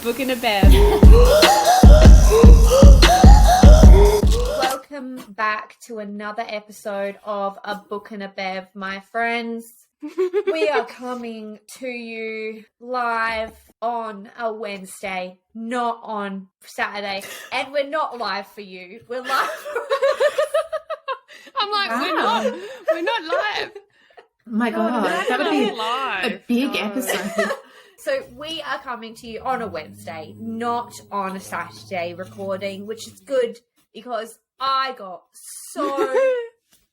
book and a bev. Welcome back to another episode of A Book and a Bev, my friends. We are coming to you live on a Wednesday, not on Saturday. And we're not live for you. We're live for... I'm like, wow. We're not live. Oh my God, that would be live. a big episode. So we are coming to you on a Wednesday, not on a Saturday recording, which is good because I got so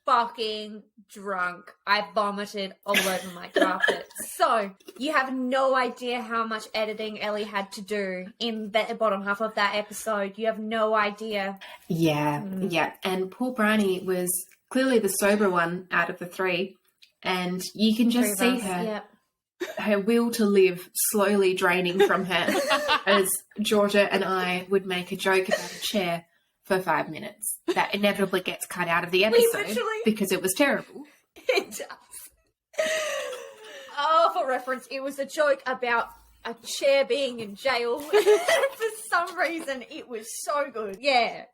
fucking drunk. I vomited all over my carpet. So you have no idea how much editing Ellie had to do in the bottom half of that episode. You have no idea. Yeah. And poor Bryony was clearly the sober one out of the three. And you can just see her, her will to live slowly draining from her as Georgia and I would make a joke about a chair for 5 minutes. That inevitably gets cut out of the episode because it was terrible. It does. Oh, for reference, it was a joke about a chair being in jail. For some reason, it was so good. Yeah.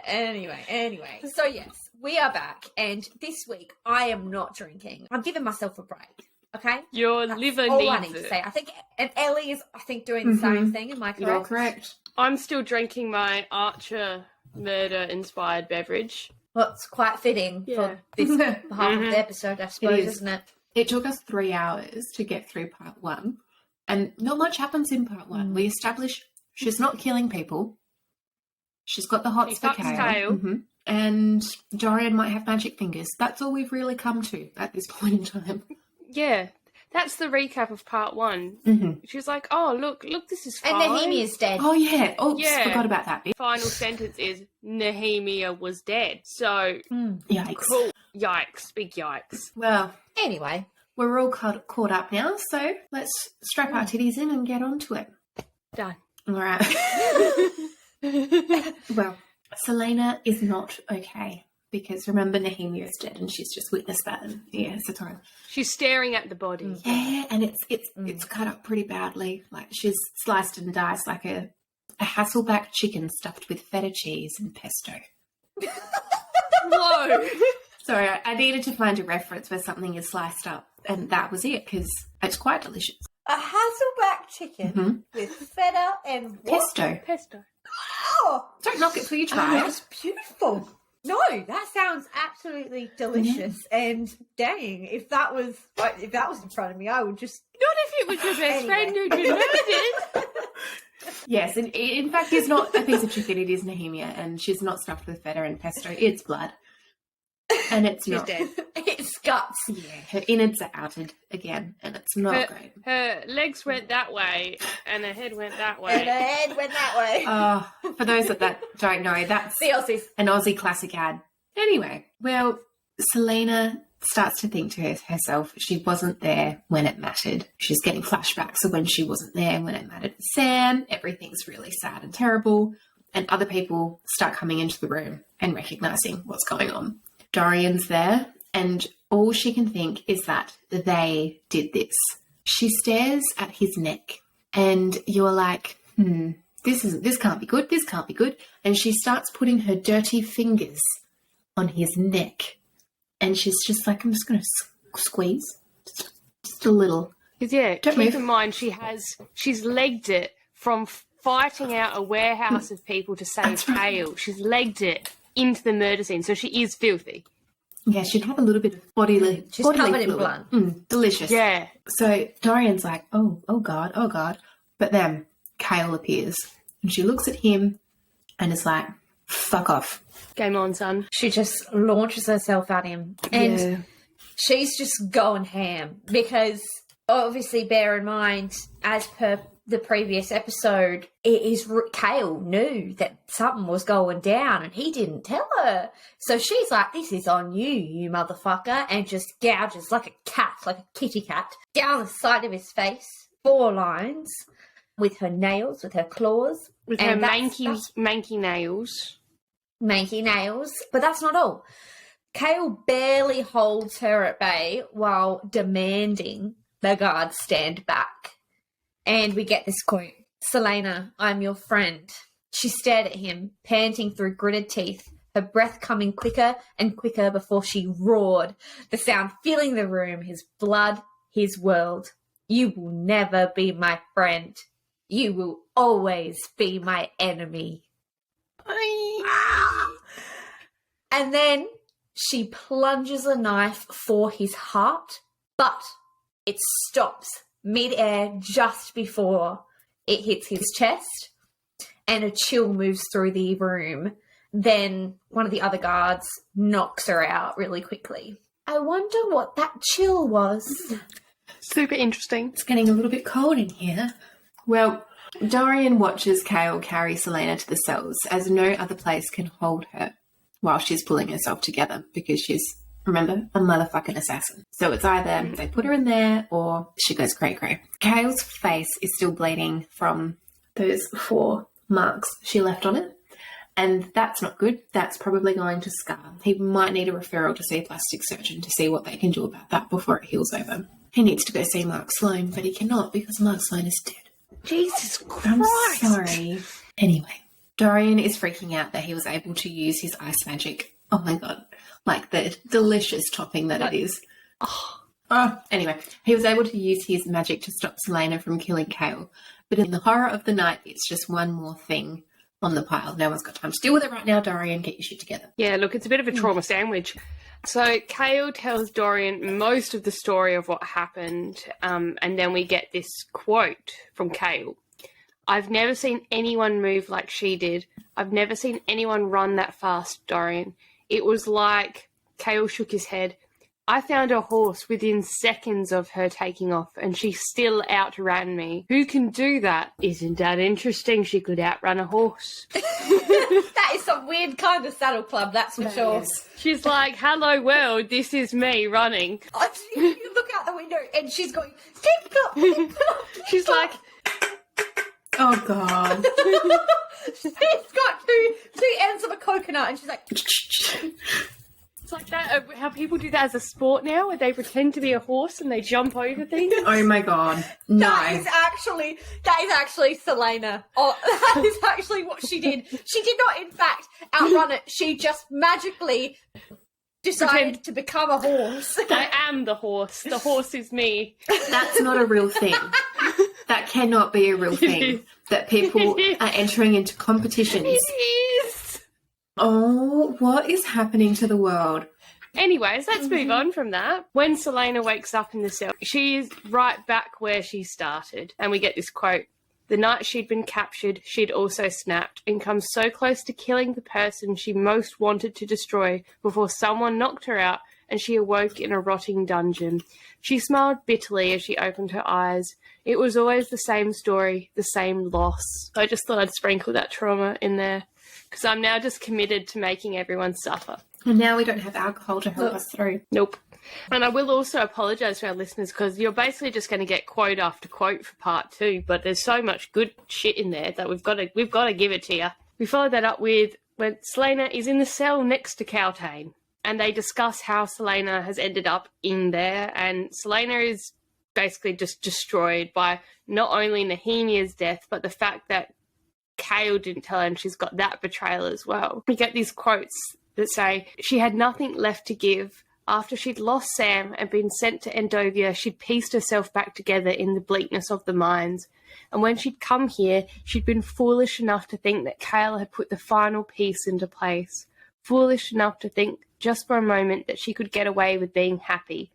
Anyway. So, yes, we are back. And this week, I am not drinking. I'm giving myself a break. Okay? Your liver all needs I need it. to say. I think, and Ellie is, I think, doing the same thing. Am I correct? You're correct. I'm still drinking my Archer murder-inspired beverage. Well, it's quite fitting for this half of the episode, I suppose, isn't it? It took us 3 hours to get through part one. And not much happens in part one. We establish she's not killing people. She's got the hots for Kale. And Dorian might have magic fingers. That's all we've really come to at this point in time. Yeah, that's the recap of part one. She's like, oh, look, this is fine. And Nehemiah's dead. Oh, yeah. Oh, Yeah. forgot about that bit. Final sentence is Nehemia was dead. So, Yikes. cool. Yikes. Big yikes. Well, Anyway. we're all caught up now, so let's strap our titties in and get on to it. Done. All right. Well, Celaena is not okay because remember Nehemia's dead and she's just witnessed that. And yeah, it's a time. She's staring at the body. Yeah, and it's cut up pretty badly. Like she's sliced and diced like a Hasselback chicken stuffed with feta cheese and pesto. Whoa. Sorry, I needed to find a reference where something is sliced up, and that was it because it's quite delicious. A Hasselback chicken with feta and what? Pesto. Oh, Don't knock it till you try it. that's beautiful. No, that sounds absolutely delicious. And dang, if that was in front of me, I would just Not if it was your best friend who'd been murdered. Yes, and in fact, it's not a piece of chicken. It is Nehemia, and she's not stuffed with feta and pesto. It's blood, and it's she's not dead. It's guts. Yeah, her innards are outed again, and it's not great. Her legs went that way, and her head went that way. And her head went that way. For those that don't know, that's The Aussies. an Aussie classic ad. Anyway, well, Celaena starts to think to herself, she wasn't there when it mattered. She's getting flashbacks of when she wasn't there when it mattered with Sam. Everything's really sad and terrible. And other people start coming into the room and recognising what's going on. Dorian's there, and all she can think is that they did this. She stares at his neck, and you're like, this can't be good, this can't be good. And she starts putting her dirty fingers on his neck. And she's just like, I'm just going to squeeze. Just a little. Because, yeah, Don't keep move. in mind, she's legged it from fighting out a warehouse of people to save That's right. Kale. She's legged it into the murder scene, so she is filthy. Yeah, she'd have a little bit of bodily She's bodily covered in fluid. blood. Delicious. Yeah. So Dorian's like, oh God. But then Kale appears and she looks at him and is like, fuck off. Game on, son. She just launches herself at him. And she's just going ham because obviously bear in mind, as per the previous episode, Kale knew that something was going down and he didn't tell her. So she's like, this is on you, you motherfucker, and just gouges like a cat, like a kitty cat, down the side of his face, 4 lines, with her nails, with her claws. With her manky nails. Manky nails. But that's not all. Kale barely holds her at bay while demanding the guards stand back. And we get this quote. Celaena, I'm your friend. She stared at him, panting through gritted teeth, her breath coming quicker and quicker before she roared, the sound filling the room, his blood, his world. You will never be my friend. You will always be my enemy. And then she plunges a knife for his heart, but it stops mid-air just before it hits his chest, and a chill moves through the room. Then one of the other guards knocks her out really quickly. I wonder what that chill was. Super interesting. It's getting a little bit cold in here. Well, Dorian watches Kale carry Celaena to the cells, as no other place can hold her while she's pulling herself together, because she's, remember, a motherfucking assassin. So it's either they put her in there or she goes cray-cray. Kale's face is still bleeding from those 4 marks she left on it, and that's not good. That's probably going to scar. He might need a referral to see a plastic surgeon to see what they can do about that before it heals over. He needs to go see Mark Sloan, but he cannot because Mark Sloan is dead. Jesus Christ. I'm sorry. Anyway, Dorian is freaking out that he was able to use his ice magic. Oh my god. Like the delicious topping that it is. Anyway, he was able to use his magic to stop Celaena from killing Kale. But in the horror of the night, it's just one more thing on the pile. No one's got time to deal with it right now, Dorian. Get your shit together. Yeah, look, it's a bit of a trauma sandwich. So Kale tells Dorian most of the story of what happened, and then we get this quote from Kale. I've never seen anyone move like she did. I've never seen anyone run that fast, Dorian. It was like... Kale shook his head. I found a horse within seconds of her taking off, and she still outran me. Who can do that? Isn't that interesting? She could outrun a horse. That is some weird kind of saddle club, that's for sure. Yes. She's like, hello world, this is me running. You look out the window and she's going, keep up. She's like... Oh, God. She's got two ends of a coconut and she's like... It's like that, how people do that as a sport now, where they pretend to be a horse and they jump over things. Oh, my God. No. That is actually Celaena. Oh, that is actually what she did. She did not, in fact, outrun it. She just magically decided to become a horse. I am the horse. The horse is me. That's not a real thing. That cannot be a real thing. That people are entering into competitions. It is. Oh, what is happening to the world? Anyways, let's move on from that. When Celaena wakes up in the cell, she is right back where she started. And we get this quote. The night she'd been captured, she'd also snapped and come so close to killing the person she most wanted to destroy before someone knocked her out and she awoke in a rotting dungeon. She smiled bitterly as she opened her eyes. It was always the same story, the same loss. I just thought I'd sprinkle that trauma in there, because I'm now just committed to making everyone suffer. And now we don't have alcohol to help us through. Nope. And I will also apologise to our listeners, because you're basically just going to get quote after quote for part 2, but there's so much good shit in there that we've got to give it to you. We follow that up with when Celaena is in the cell next to Kaltain, and they discuss how Celaena has ended up in there, and Celaena is basically just destroyed by not only Nehemia's death, but the fact that Kale didn't tell her, and she's got that betrayal as well. We get these quotes that say, she had nothing left to give. After she'd lost Sam and been sent to Endovia, she'd pieced herself back together in the bleakness of the mines. And when she'd come here, she'd been foolish enough to think that Kale had put the final piece into place. Foolish enough to think, just for a moment, that she could get away with being happy.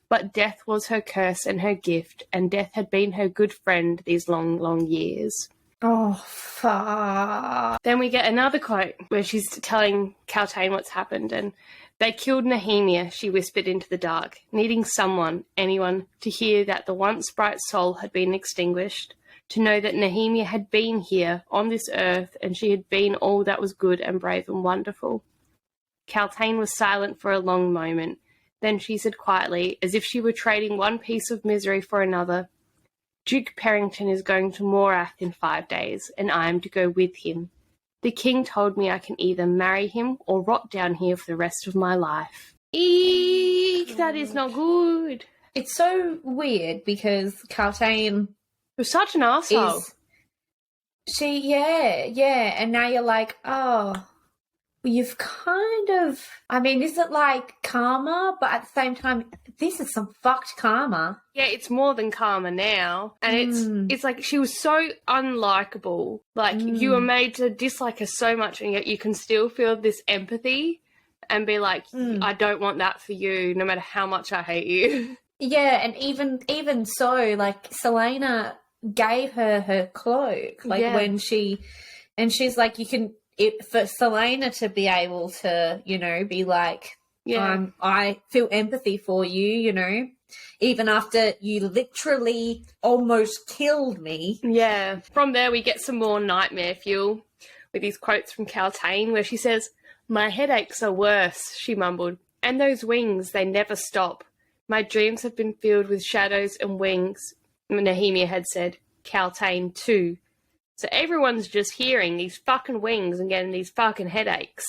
But death was her curse and her gift, and death had been her good friend these long, long years. Oh, fuck. Then we get another quote where she's telling Kaltain what's happened, and they killed Nehemia, she whispered into the dark, needing someone, anyone, to hear that the once bright soul had been extinguished, to know that Nehemia had been here on this earth, and she had been all that was good and brave and wonderful. Kaltain was silent for a long moment. Then she said quietly, as if she were trading one piece of misery for another, Duke Perrington is going to Morath in 5 days, and I am to go with him. The king told me I can either marry him or rot down here for the rest of my life. Eek, that is not good. It's so weird because Kaltain You're such an arsehole. And now you're like, oh, well, you've kind of, I mean, is it like karma? But at the same time, this is some fucked karma. Yeah, it's more than karma now. And it's like she was so unlikable. Like, you were made to dislike her so much, and yet you can still feel this empathy and be like, I don't want that for you, no matter how much I hate you. Yeah, and even so, like, Celaena gave her cloak, like, when she's like, you can, for Celaena to be able to, you know, be like, I feel empathy for you, you know, even after you literally almost killed me. Yeah. From there, we get some more nightmare fuel with these quotes from Celaena, where she says, "My headaches are worse," she mumbled, "and those wings, they never stop. My dreams have been filled with shadows and wings," Nehemia had said. Celaena too. So everyone's just hearing these fucking wings and getting these fucking headaches.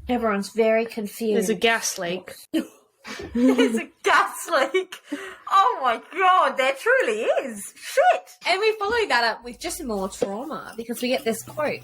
Everyone's very confused. There's a gas leak. There's a gas leak. Oh my god, there truly is. Shit. And we follow that up with just more trauma, because we get this quote.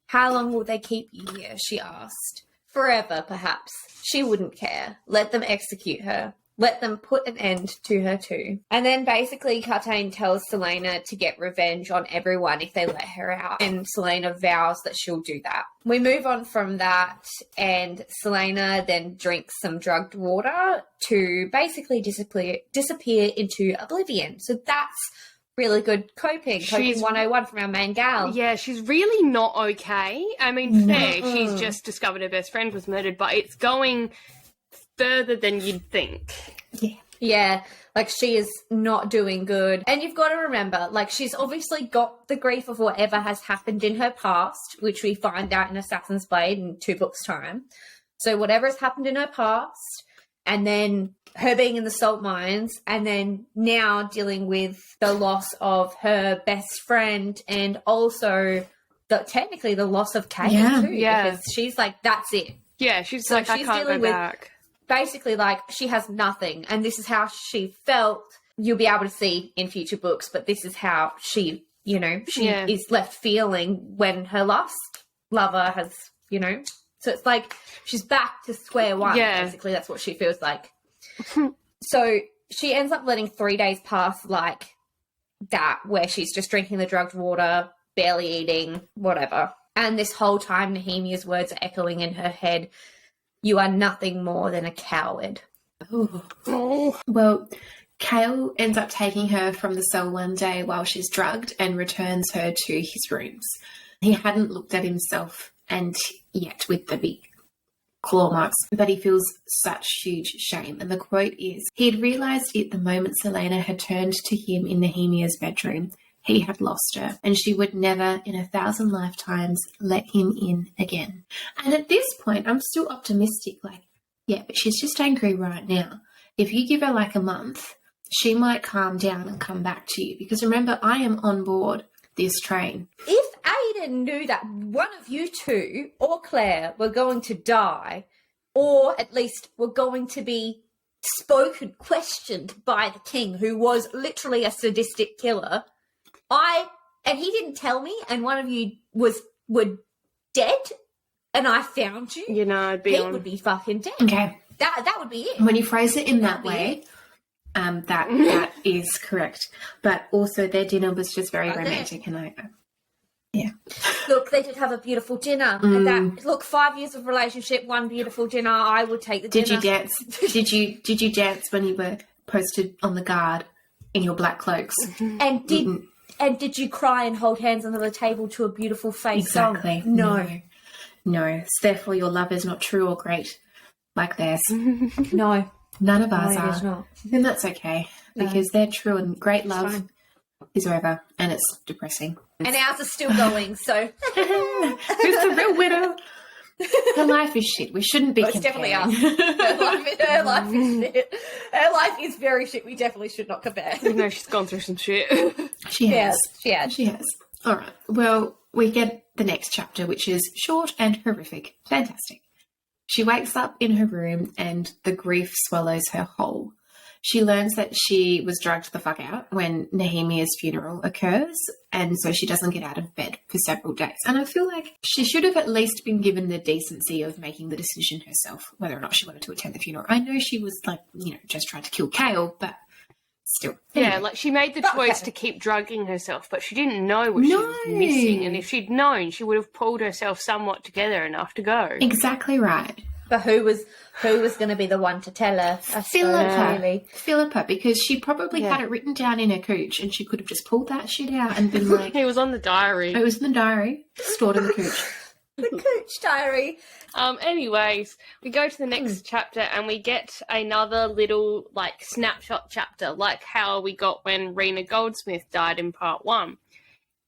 "How long will they keep you here?" she asked. "Forever, perhaps." She wouldn't care. Let them execute her. Let them put an end to her too. And then basically Celaena tells Celaena to get revenge on everyone if they let her out. And Celaena vows that she'll do that. We move on from that, and Celaena then drinks some drugged water to basically disappear into oblivion. So that's really good coping. Coping 101 from our main gal. Yeah, she's really not okay. I mean, fair, she's just discovered her best friend was murdered, but it's going further than you'd think. Yeah, like, she is not doing good. And you've got to remember, like, she's obviously got the grief of whatever has happened in her past, which we find out in Assassin's Blade in 2 books' time. So whatever has happened in her past, and then her being in the salt mines, and then now dealing with the loss of her best friend, and also technically the loss of Kate too. Yeah. Because she's like, that's it. Yeah, she's like, I can't go back. Basically, like, she has nothing, and this is how she felt. You'll be able to see in future books, but this is how she, you know, is left feeling when her last lover has, you know. So it's like she's back to square one. Yeah. Basically, that's what she feels like. So she ends up letting 3 days pass like that, where she's just drinking the drugged water, barely eating, whatever. And this whole time, Nehemia's words are echoing in her head. "You are nothing more than a coward." Oh. Well, Cale ends up taking her from the cell one day while she's drugged and returns her to his rooms. He hadn't looked at himself and yet with the big claw marks, but he feels such huge shame. And the quote is, he had realised it the moment Celaena had turned to him in Nehemia's bedroom. He had lost her, and she would never in 1,000 lifetimes let him in again. And at this point, I'm still optimistic, like, yeah, but she's just angry right now. If you give her like a month, she might calm down and come back to you. Because remember, I am on board this train. If Aiden knew that one of you two or Claire were going to die, or at least were going to be questioned by the king, who was literally a sadistic killer, and he didn't tell me, and one of you were dead, and I found you, you know, he would be fucking dead. Okay. That would be it. When you phrase it in that way, that is correct. But also their dinner was just very romantic, and yeah. Look, they did have a beautiful dinner. And 5 years of relationship, one beautiful dinner. I would take the dinner. Did you dance? Did you dance when you were posted on the guard in your black cloaks? And did you cry and hold hands under the table to a beautiful face exactly. song? No. Therefore, your love is not true or great like theirs. No. None of ours it are. is not. And that's okay, because they're true, and great love is over, and it's depressing. And ours are still going, so. Who's the real winner? Her life is shit. We shouldn't be comparing. It's definitely us. Her life is shit. Her life is very shit. We definitely should not compare. You know, she's gone through some shit. She has. She has. All right. Well, we get the next chapter, which is short and horrific. Fantastic. She wakes up in her room and the grief swallows her whole. She learns that she was drugged the fuck out when Nehemiah's funeral occurs, and so she doesn't get out of bed for several days. And I feel like she should have at least been given the decency of making the decision herself, whether or not she wanted to attend the funeral. I know she was like, just trying to kill Kale, but still. Yeah, like she made the choice to keep drugging herself, but she didn't know what she was missing. And if she'd known, she would have pulled herself somewhat together enough to go. Exactly right. But who was going to be the one to tell her? Philippa, because she probably had it written down in her cooch, and she could have just pulled that shit out and been like... It was on the diary. It was in the diary, stored in the cooch. The cooch diary. Anyways, we go to the next chapter and we get another little, snapshot chapter, like how we got when Rena Goldsmith died in part 1.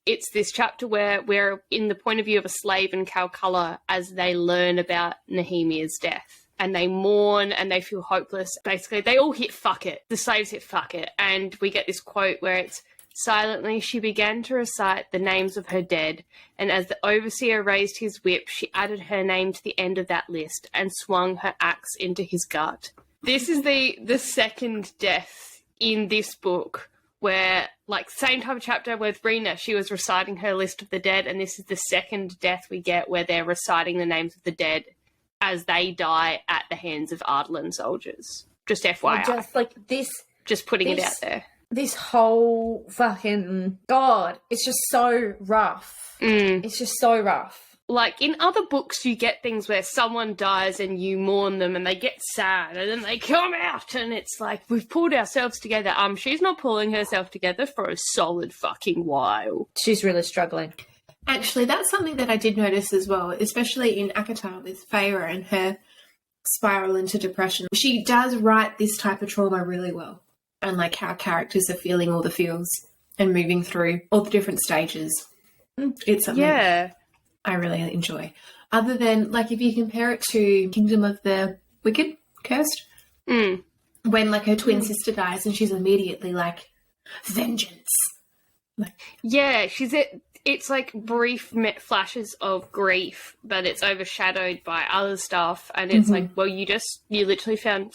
It's this chapter where we're in the point of view of a slave in Calcutta as they learn about Nehemiah's death. And they mourn and they feel hopeless. Basically, they all hit fuck it. The slaves hit fuck it. And we get this quote where it's, silently she began to recite the names of her dead, and as the overseer raised his whip, she added her name to the end of that list and swung her axe into his gut. This is the second death in this book where, same type of chapter with Rena, she was reciting her list of the dead, and this is the second death we get where they're reciting the names of the dead as they die at the hands of Ardalan soldiers. Just FYI. Just putting it out there. This whole fucking... God, it's just so rough. It's just so rough. In other books, you get things where someone dies and you mourn them and they get sad and then they come out and it's like, we've pulled ourselves together. She's not pulling herself together for a solid fucking while. She's really struggling. Actually, that's something that I did notice as well, especially in ACST with Feyre and her spiral into depression. She does write this type of trauma really well. And how characters are feeling all the feels and moving through all the different stages. It's something I really enjoy. Other than, if you compare it to Kingdom of the Wicked, Cursed, when, her twin sister dies and she's immediately vengeance. It's brief flashes of grief, but it's overshadowed by other stuff. And it's you literally found,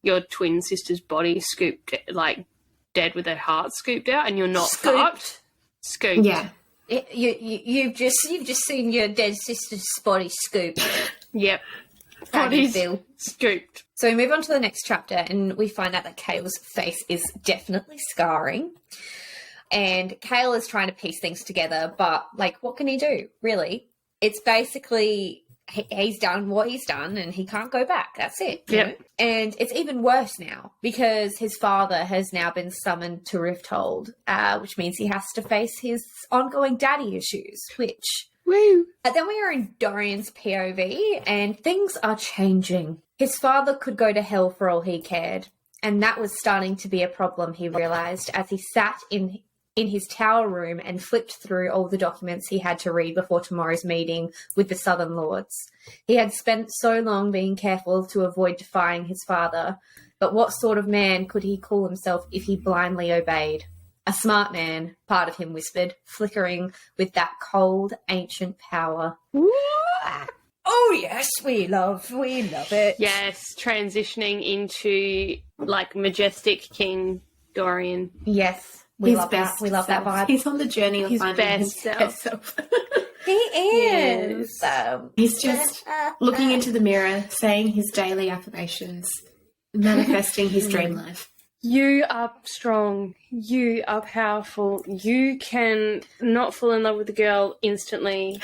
your twin sister's body scooped, dead with her heart scooped out, and you're not fucked. Scooped. Yeah. You've just seen your dead sister's body scooped. Yep. Body's scooped. So we move on to the next chapter, and we find out that Kale's face is definitely scarring. And Kale is trying to piece things together, but, what can he do, really? It's basically... He's done what he's done and he can't go back. That's it. Yep. And it's even worse now because his father has now been summoned to Rifthold, which means he has to face his ongoing daddy issues, which... Woo! Then we are in Dorian's POV and things are changing. His father could go to hell for all he cared, and that was starting to be a problem, he realised, as he sat in his tower room and flipped through all the documents he had to read before tomorrow's meeting with the Southern Lords. He had spent so long being careful to avoid defying his father, but what sort of man could he call himself if he blindly obeyed? A smart man, part of him whispered, flickering with that cold, ancient power. Oh, yes, we love it. Yes, transitioning into, majestic King Dorian. Yes. We love that vibe. He's on the journey of finding his best self. He is. He's just looking into the mirror, saying his daily affirmations, manifesting his dream life. You are strong. You are powerful. You can not fall in love with a girl instantly.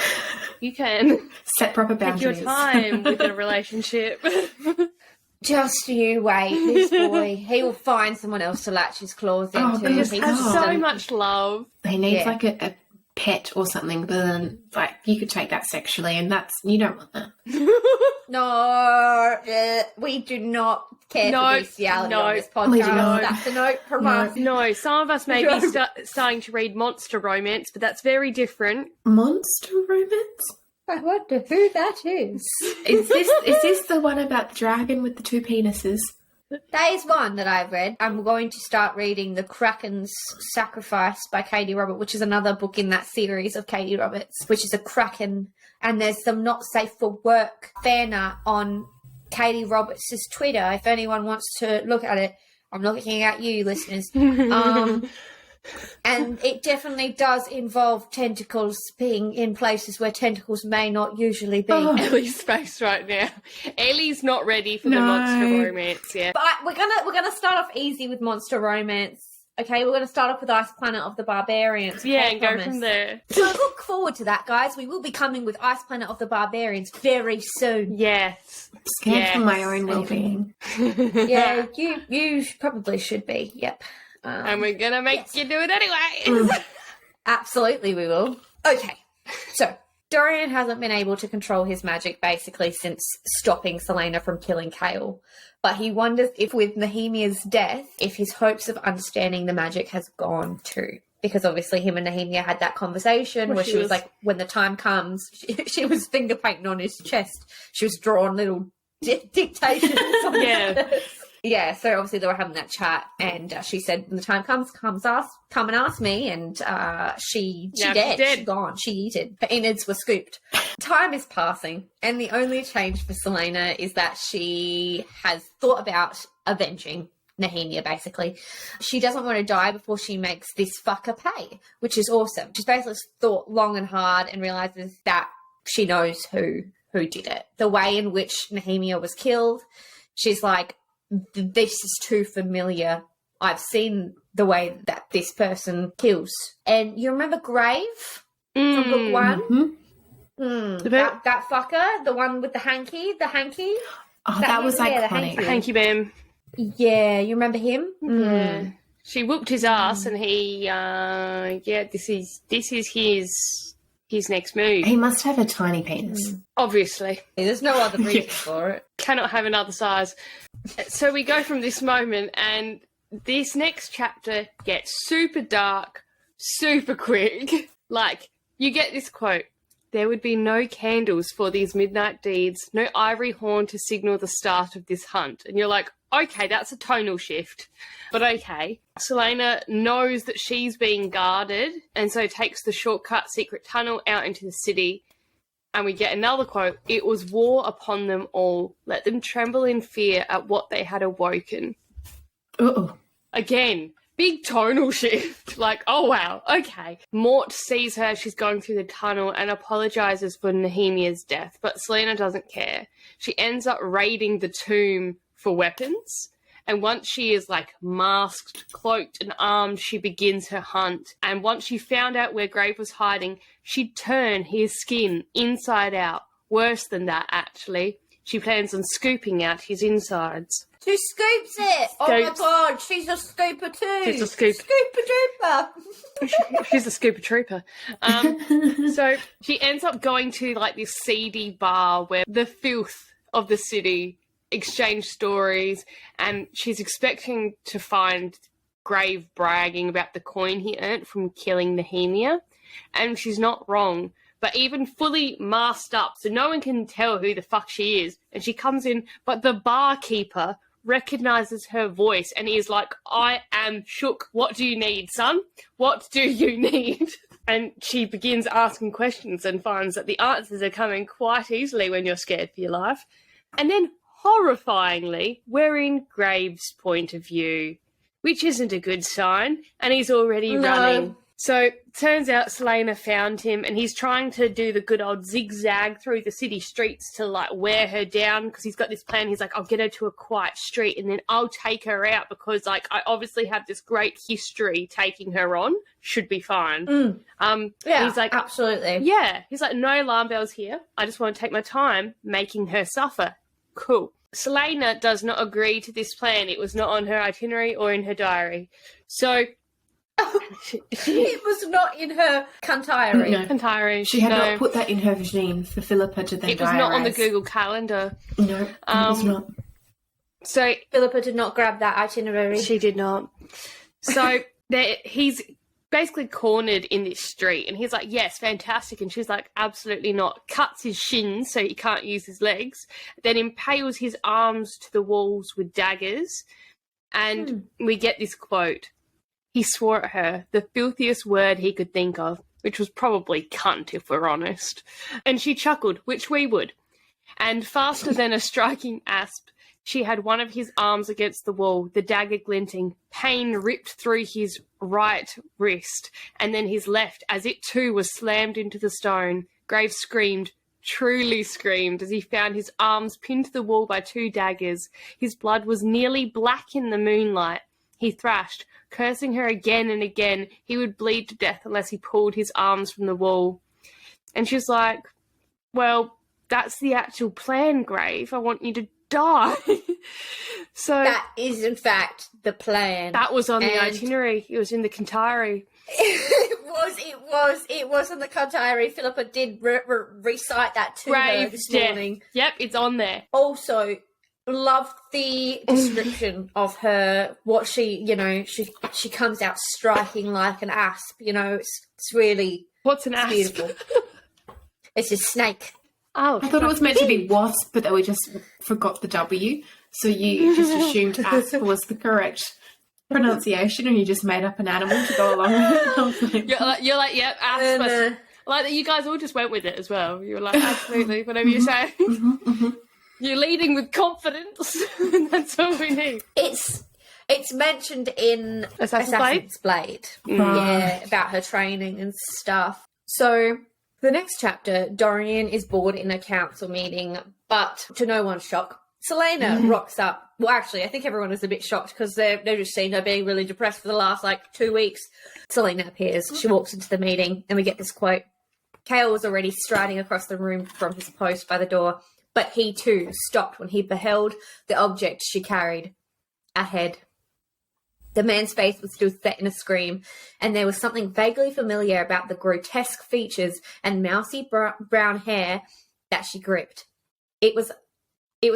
You can set proper boundaries. Take your time with a relationship. Just you wait, this boy. He will find someone else to latch his claws into. He just has so much love. He needs a pet or something, but then you could take that sexually, and you don't want that. No, we do not care for bestiality on this podcast. That's a note from us. No, some of us may be starting to read monster romance, but that's very different. Monster romance? I wonder who that is. Is this the one about the dragon with the two penises? That is one that I've read. I'm going to start reading The Kraken's Sacrifice by Katie Roberts, which is another book in that series of Katie Roberts, which is a kraken. And there's some not safe for work fan art on Katie Roberts' Twitter, if anyone wants to look at it. I'm looking at you, listeners. And it definitely does involve tentacles being in places where tentacles may not usually be. Ellie's face right now. Ellie's not ready for the monster romance yet. But we're gonna start off easy with monster romance. Okay, we're gonna start off with Ice Planet of the Barbarians. Okay, Yeah, and go from there. So look forward to that, guys. We will be coming with Ice Planet of the Barbarians very soon. Yes. Scared for my own well-being. Yeah, you probably should be. Yep. And we're going to make you do it anyway. Absolutely, we will. Okay, so Dorian hasn't been able to control his magic basically since stopping Celaena from killing Kale. But he wonders if with Nehemia's death, if his hopes of understanding the magic has gone too. Because obviously him and Nehemia had that conversation where she was like, when the time comes, she was finger painting on his chest. She was drawing little dictations. Yeah, so obviously they were having that chat, and she said, when the time comes, come and ask me, and she dead. She's gone. She eaten. Her innards were scooped. Time is passing, and the only change for Celaena is that she has thought about avenging Nehemia, basically. She doesn't want to die before she makes this fucker pay, which is awesome. She's basically thought long and hard and realises that she knows who did it. The way in which Nehemia was killed, she's like, this is too familiar. I've seen the way that this person kills. And you remember Grave from book one? That fucker, the one with the hanky? Oh, that was iconic. Hanky Bam. Yeah, you remember him? Yeah. She whooped his ass and he, this is his next move. He must have a tiny penis. Obviously. There's no other reason for it. Cannot have another size. So we go from this moment, and this next chapter gets super dark, super quick. Like, you get this quote, "There would be no candles for these midnight deeds, no ivory horn to signal the start of this hunt." And you're like, okay, that's a tonal shift. But okay. Celaena knows that she's being guarded, and so takes the shortcut secret tunnel out into the city. And we get another quote, "It was war upon them all. Let them tremble in fear at what they had awoken." Uh-oh. Again, big tonal shift. Like, oh, wow, okay. Mort sees her, she's going through the tunnel, and apologises for Nehemia's death. But Celaena doesn't care. She ends up raiding the tomb for weapons. And once she is, like, masked, cloaked and armed, she begins her hunt. And once she found out where Grave was hiding, she'd turn his skin inside out. Worse than that, actually. She plans on scooping out his insides. Who scoops it? Oh, my God, she's a scooper too. She's a Scooper trooper. She's a scooper trooper. So she ends up going to, like, this seedy bar where the filth of the city exchange stories, and she's expecting to find Grave bragging about the coin he earned from killing Nehemia, and she's not wrong. But even fully masked up, so no one can tell who the fuck she is, and she comes in, but the barkeeper recognises her voice and is like, "I am shook. What do you need, son? What do you need?" And she begins asking questions and finds that the answers are coming quite easily when you're scared for your life. And then, horrifyingly, we're in Grave's point of view, which isn't a good sign, and he's already running. So, turns out Celaena found him, and he's trying to do the good old zigzag through the city streets to, like, wear her down, because he's got this plan. He's like, I'll get her to a quiet street, and then I'll take her out, because, like, I obviously have this great history taking her on. Should be fine. Yeah, he's like, absolutely. Yeah. He's like, no alarm bells here. I just want to take my time making her suffer. Cool. Celaena does not agree to this plan. It was not on her itinerary or in her diary. So... it was not in her cantiary. No. Cantiary. She had not put that in her regime for Philippa to then It was not on the Google Calendar. No, it was not. So Philippa did not grab that itinerary. She did not. So he's basically cornered in this street, and he's like, yes, fantastic. And she's like, absolutely not. Cuts his shins so he can't use his legs, then impales his arms to the walls with daggers. And we get this quote. He swore at her, the filthiest word he could think of, which was probably cunt if we're honest. And she chuckled, which we would. And faster than a striking asp, She had one of his arms against the wall, the dagger glinting. Pain ripped through his right wrist, and then his left, as it too was slammed into the stone. Graves screamed, truly screamed, as he found his arms pinned to the wall by 2 daggers. His blood was nearly black in the moonlight. He thrashed, cursing her again and again. He would bleed to death unless he pulled his arms from the wall. And she's like, well, that's the actual plan, Grave. I want you to die. So that is, in fact, the plan. that was on the itinerary. It was in the Kantari. It was on the Kantari. Philippa did recite that to her this morning. Yep, it's on there. Also, loved the description of her, what she comes out striking like an asp. It's really... What's an asp? Beautiful. It's a snake. Oh, I thought it was meant to be wasp, but we just forgot the W. So you just assumed asp was the correct pronunciation, and you just made up an animal to go along with it. I was like, you're like, yep, asp. Like that, you guys all just went with it as well. You were like, absolutely, whatever you say. You're leading with confidence, and that's all we need. It's mentioned in Assassin's Blade. Yeah, about her training and stuff. So the next chapter, Dorian is bored in a council meeting, but to no one's shock, Celaena rocks up. Well, actually, I think everyone is a bit shocked because they've just seen her being really depressed for the last, 2 weeks. Celaena appears. She walks into the meeting, and we get this quote. Kale was already striding across the room from his post by the door, but he, too, stopped when he beheld the object she carried. A head. The man's face was still set in a scream, and there was something vaguely familiar about the grotesque features and mousy brown hair that she gripped. It was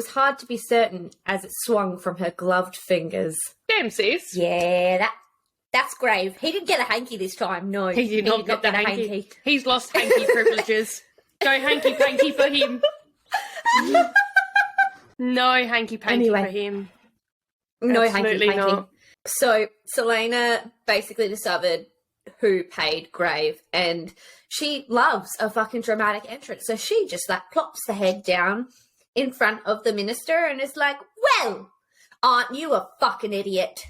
hard to be certain as it swung from her gloved fingers. Damn, sis. Yeah, that's Grave. He didn't get a hanky this time, no. He did not get the hanky. He's lost hanky privileges. Go hanky-panky for him. No hanky-panky for him. No Absolutely hanky-panky. not. So Celaena basically discovered who paid Grave, and she loves a fucking dramatic entrance. So she just plops the head down in front of the minister and is like, well, aren't you a fucking idiot?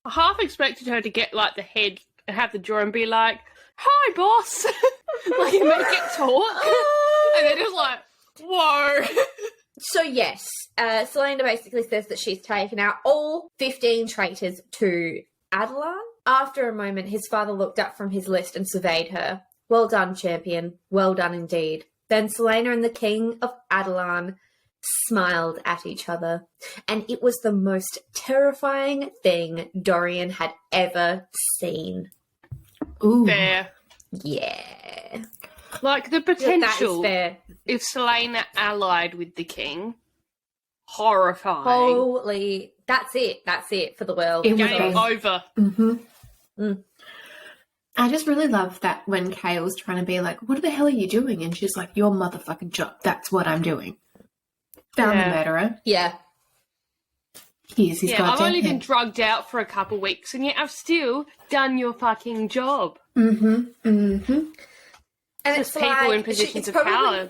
I half expected her to get the head and have the jaw and be like, hi, boss. And make it talk. And then it was like, whoa. So yes, Celaena basically says that she's taken out all 15 traitors to Adelan. After a moment, his father looked up from his list and surveyed her. Well done, champion. Well done indeed. Then Celaena and the king of Adelan smiled at each other, and it was the most terrifying thing Dorian had ever seen. ooh. Fair. Yeah. The potential, that is fair. if Celaena allied with the king, horrifying. Holy, that's it for the world. It would Game be. over. I just really love that when Kale's trying to be like, what the hell are you doing? And she's like, your motherfucking job. That's what I'm doing. Found the murderer. Yeah. Here's his I've goddamn only been head. drugged out for a couple weeks, and yet I've still done your fucking job. And There's it's people in positions of power.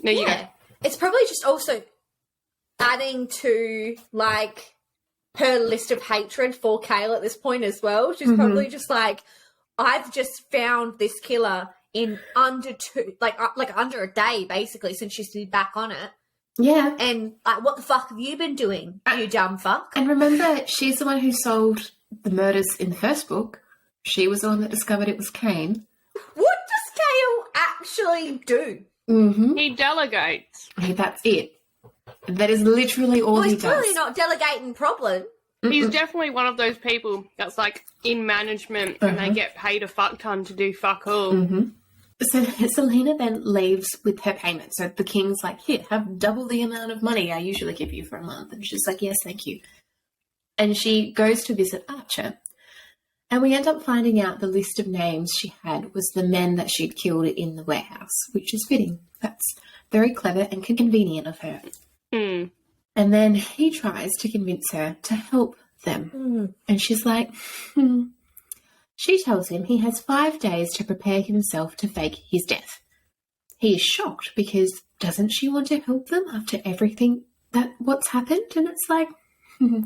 No, you go. It's probably just also adding to her list of hatred for Kale at this point as well. She's probably just I've just found this killer in under under a day, basically, since she's been back on it. Yeah. And what the fuck have you been doing, you dumb fuck? And remember, she's the one who solved the murders in the first book. She was the one that discovered it was Cain. What does Kale actually do? He delegates. That's it. That is literally all he He's does. clearly not delegating problem. He's definitely one of those people that's in management and they get paid a fuck ton to do fuck all. So Celaena then leaves with her payment. So the king's like, here, have double the amount of money I usually give you for a month. And she's like, yes, thank you. And she goes to visit Archer. And we end up finding out the list of names she had was the men that she'd killed in the warehouse, which is fitting. That's very clever and convenient of her. And then he tries to convince her to help them. And she's like, She tells him he has 5 days to prepare himself to fake his death. He is shocked because doesn't she want to help them after everything that what's happened? And it's like, I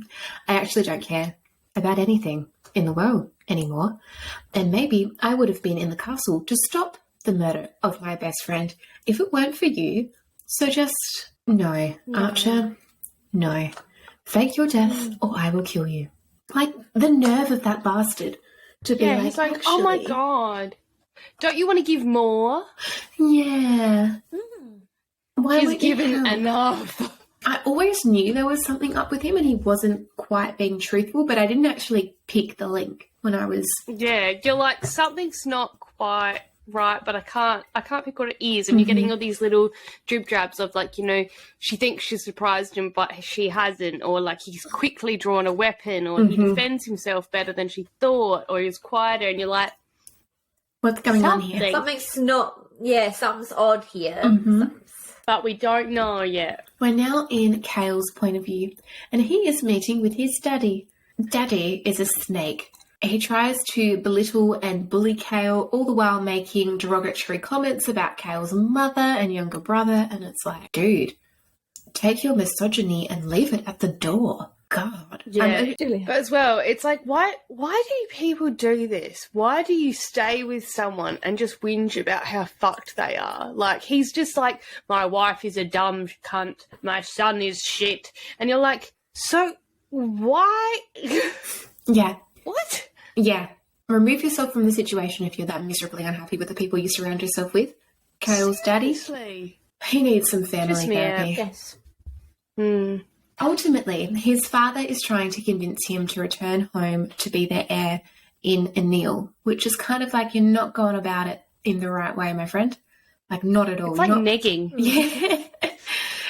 actually don't care about anything in the world anymore. And maybe I would have been in the castle to stop the murder of my best friend if it weren't for you. So just, no, Archer, no. Fake your death or I will kill you. Like, the nerve of that bastard to be like, he's like, actually, oh my God, don't you want to give more? Yeah. Why He's won't you given help? enough. I always knew there was something up with him and he wasn't quite being truthful, but I didn't actually pick the link when I was... Yeah, you're like, something's not quite right, but I can't pick what it is. And you're getting all these little drib drabs of like, you know, she thinks she surprised him, but she hasn't, or like he's quickly drawn a weapon, or he defends himself better than she thought, or he's quieter, and you're like, What's going on here? Something's not, something's odd here. But we don't know yet. We're now in Kale's point of view, and he is meeting with his daddy. Daddy is a snake. He tries to belittle and bully Kale, all the while making derogatory comments about Kale's mother and younger brother, and it's like, dude, take your misogyny and leave it at the door. God. Yeah, but as well, it's like, why do people do this? Why do you stay with someone and just whinge about how fucked they are? Like, he's just like, my wife is a dumb cunt, my son is shit. And you're like, so why? Yeah. What? Yeah. Remove yourself from the situation if you're that miserably unhappy with the people you surround yourself with. Kale's daddy, Seriously? he needs some family therapy. Yes. Ultimately, his father is trying to convince him to return home to be their heir in Anil, which is kind of like, you're not going about it in the right way, my friend. Like, not at all. It's like negging. Yeah.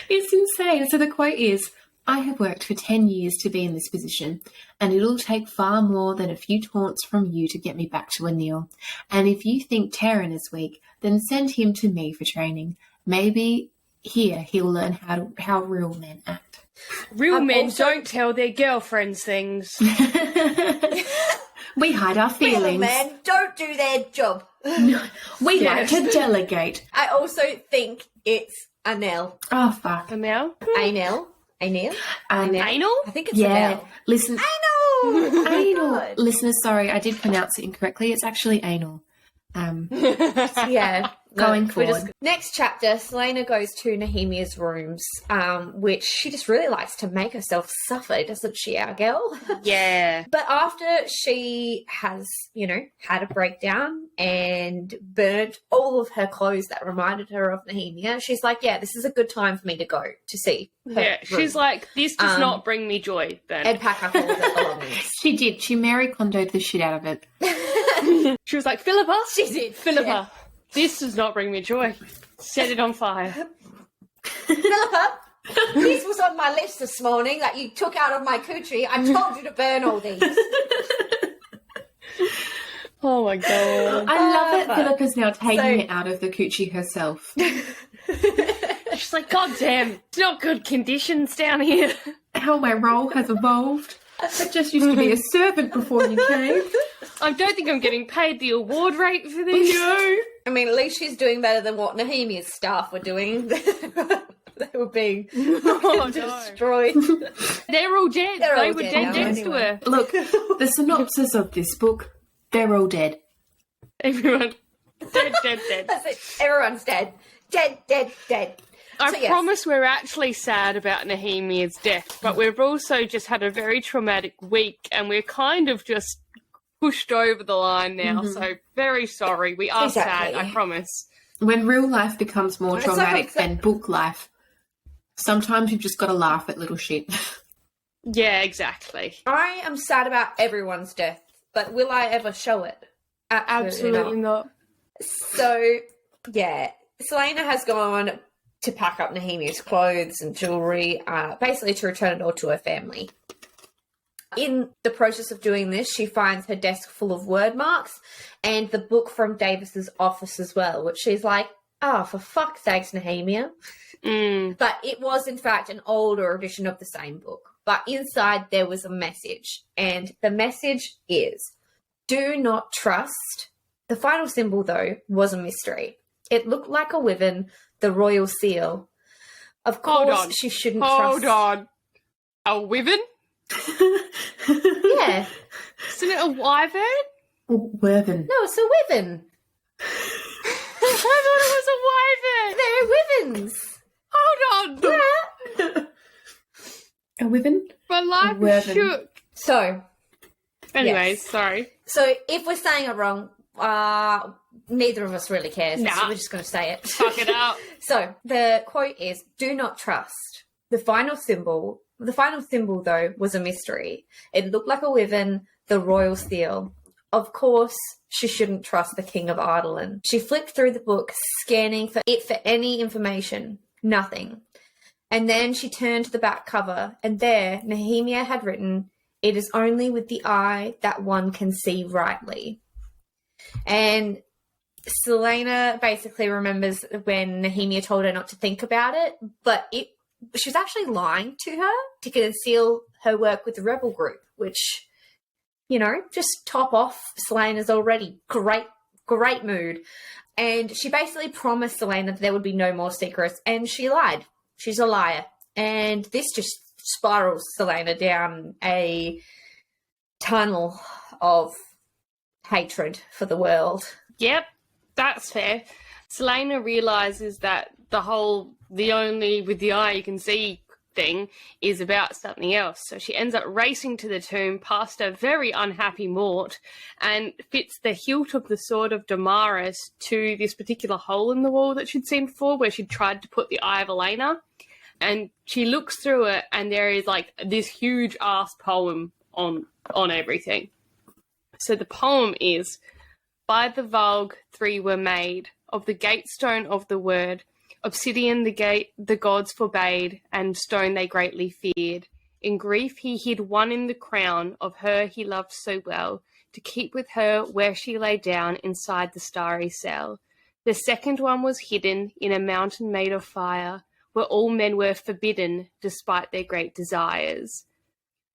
It's insane. So the quote is, I have worked for 10 years to be in this position, and it'll take far more than a few taunts from you to get me back to Anil. And if you think Terran is weak, then send him to me for training. Maybe here he'll learn how real men act. Real men don't tell their girlfriends things. We hide our feelings. Real men don't do their job. We like to delegate. I also think it's Anel. Oh, fuck. Amel? Anel? Anel? Anal? I think it's Yeah. Anel. Listen. Anal! Anal. Listeners, sorry, I did pronounce it incorrectly. It's actually anal. Yeah. Going forward. Next chapter, Celaena goes to Nehemia's rooms, which she just really likes to make herself suffer, doesn't she, our girl? Yeah. But after she has, had a breakdown and burnt all of her clothes that reminded her of Nehemia, she's like, yeah, this is a good time for me to go to see her Yeah, she's room like, this does not bring me joy, Ben. and pack up all of her belongings. She did. She Mary Kondoed the shit out of it. She was like, Philippa? She did. Philippa, Yeah. this does not bring me joy. Set it on fire. Philippa, this was on my list this morning that you took out of my coochie. I told you to burn all these. Oh my God. I love that but- Philippa's now taking it out of the coochie herself. She's like, God damn, it's not good conditions down here. How my role has evolved. I just used to be a servant before you came. I don't think I'm getting paid the award rate for this. No. I mean, at least she's doing better than what Nehemia's staff were doing. They were being destroyed. They're all dead. They're they all were dead dead now, next to anyway. her. Look, the synopsis of this book, they're all dead. Everyone, dead. That's it. Everyone's dead. Dead. I So, yes. promise we're actually sad about Nehemia's death, but we've also just had a very traumatic week and we're kind of just pushed over the line now. So very sorry. We are Exactly. sad, I promise. When real life becomes more It's traumatic like- than book life, sometimes you've just got to laugh at little shit. Yeah, exactly. I am sad about everyone's death, but will I ever show it? Absolutely not. So, yeah, Celaena has gone to pack up Nehemia's clothes and jewellery, basically to return it all to her family. In the process of doing this, she finds her desk full of word marks and the book from Davis's office as well, which she's like, oh, for fuck's sakes, Nehemia. But it was, in fact, an older edition of the same book. But inside there was a message, and the message is, do not trust. The final symbol, though, was a mystery. It looked like a wyvern, the royal seal. Of Hold course, on. she shouldn't Hold trust. on. A wyvern? Yeah. Isn't it a wyvern? Wyvern. No, it's a wyvern. I thought it was a wyvern. They're wyverns. Hold on. A wyvern? My life is wyvern. shook. So, Anyways, Yes. sorry. so if we're saying it wrong, neither of us really cares. Nah. So we're just going to say it. Fuck it up. So the quote is, "Do not trust." The final symbol, though, was a mystery. It looked like a wyvern, the royal seal. Of course, she shouldn't trust the King of Ardalan. She flipped through the book, scanning for any information. Nothing. And then she turned to the back cover, and there, Nehemia had written, "It is only with the eye that one can see rightly." And Celaena basically remembers when Nehemia told her not to think about it, but she was actually lying to her to conceal her work with the rebel group, which, just top off Celaena's already great mood. And she basically promised Celaena that there would be no more secrets, and she lied. She's a liar. And this just spirals Celaena down a tunnel of hatred for the world. Yep, that's fair. Celaena realizes that the only with the eye you can see thing is about something else. So she ends up racing to the tomb past a very unhappy Mort and fits the hilt of the sword of Damaris to this particular hole in the wall that she'd seen before where she'd tried to put the eye of Elena. And she looks through it and there is like this huge ass poem on everything. So the poem is, "By the Vulg 3 were made, of the gatestone of the word, obsidian the gods forbade, and stone they greatly feared. In grief he hid one in the crown of her he loved so well, to keep with her where she lay down inside the starry cell. The second one was hidden in a mountain made of fire, where all men were forbidden despite their great desires.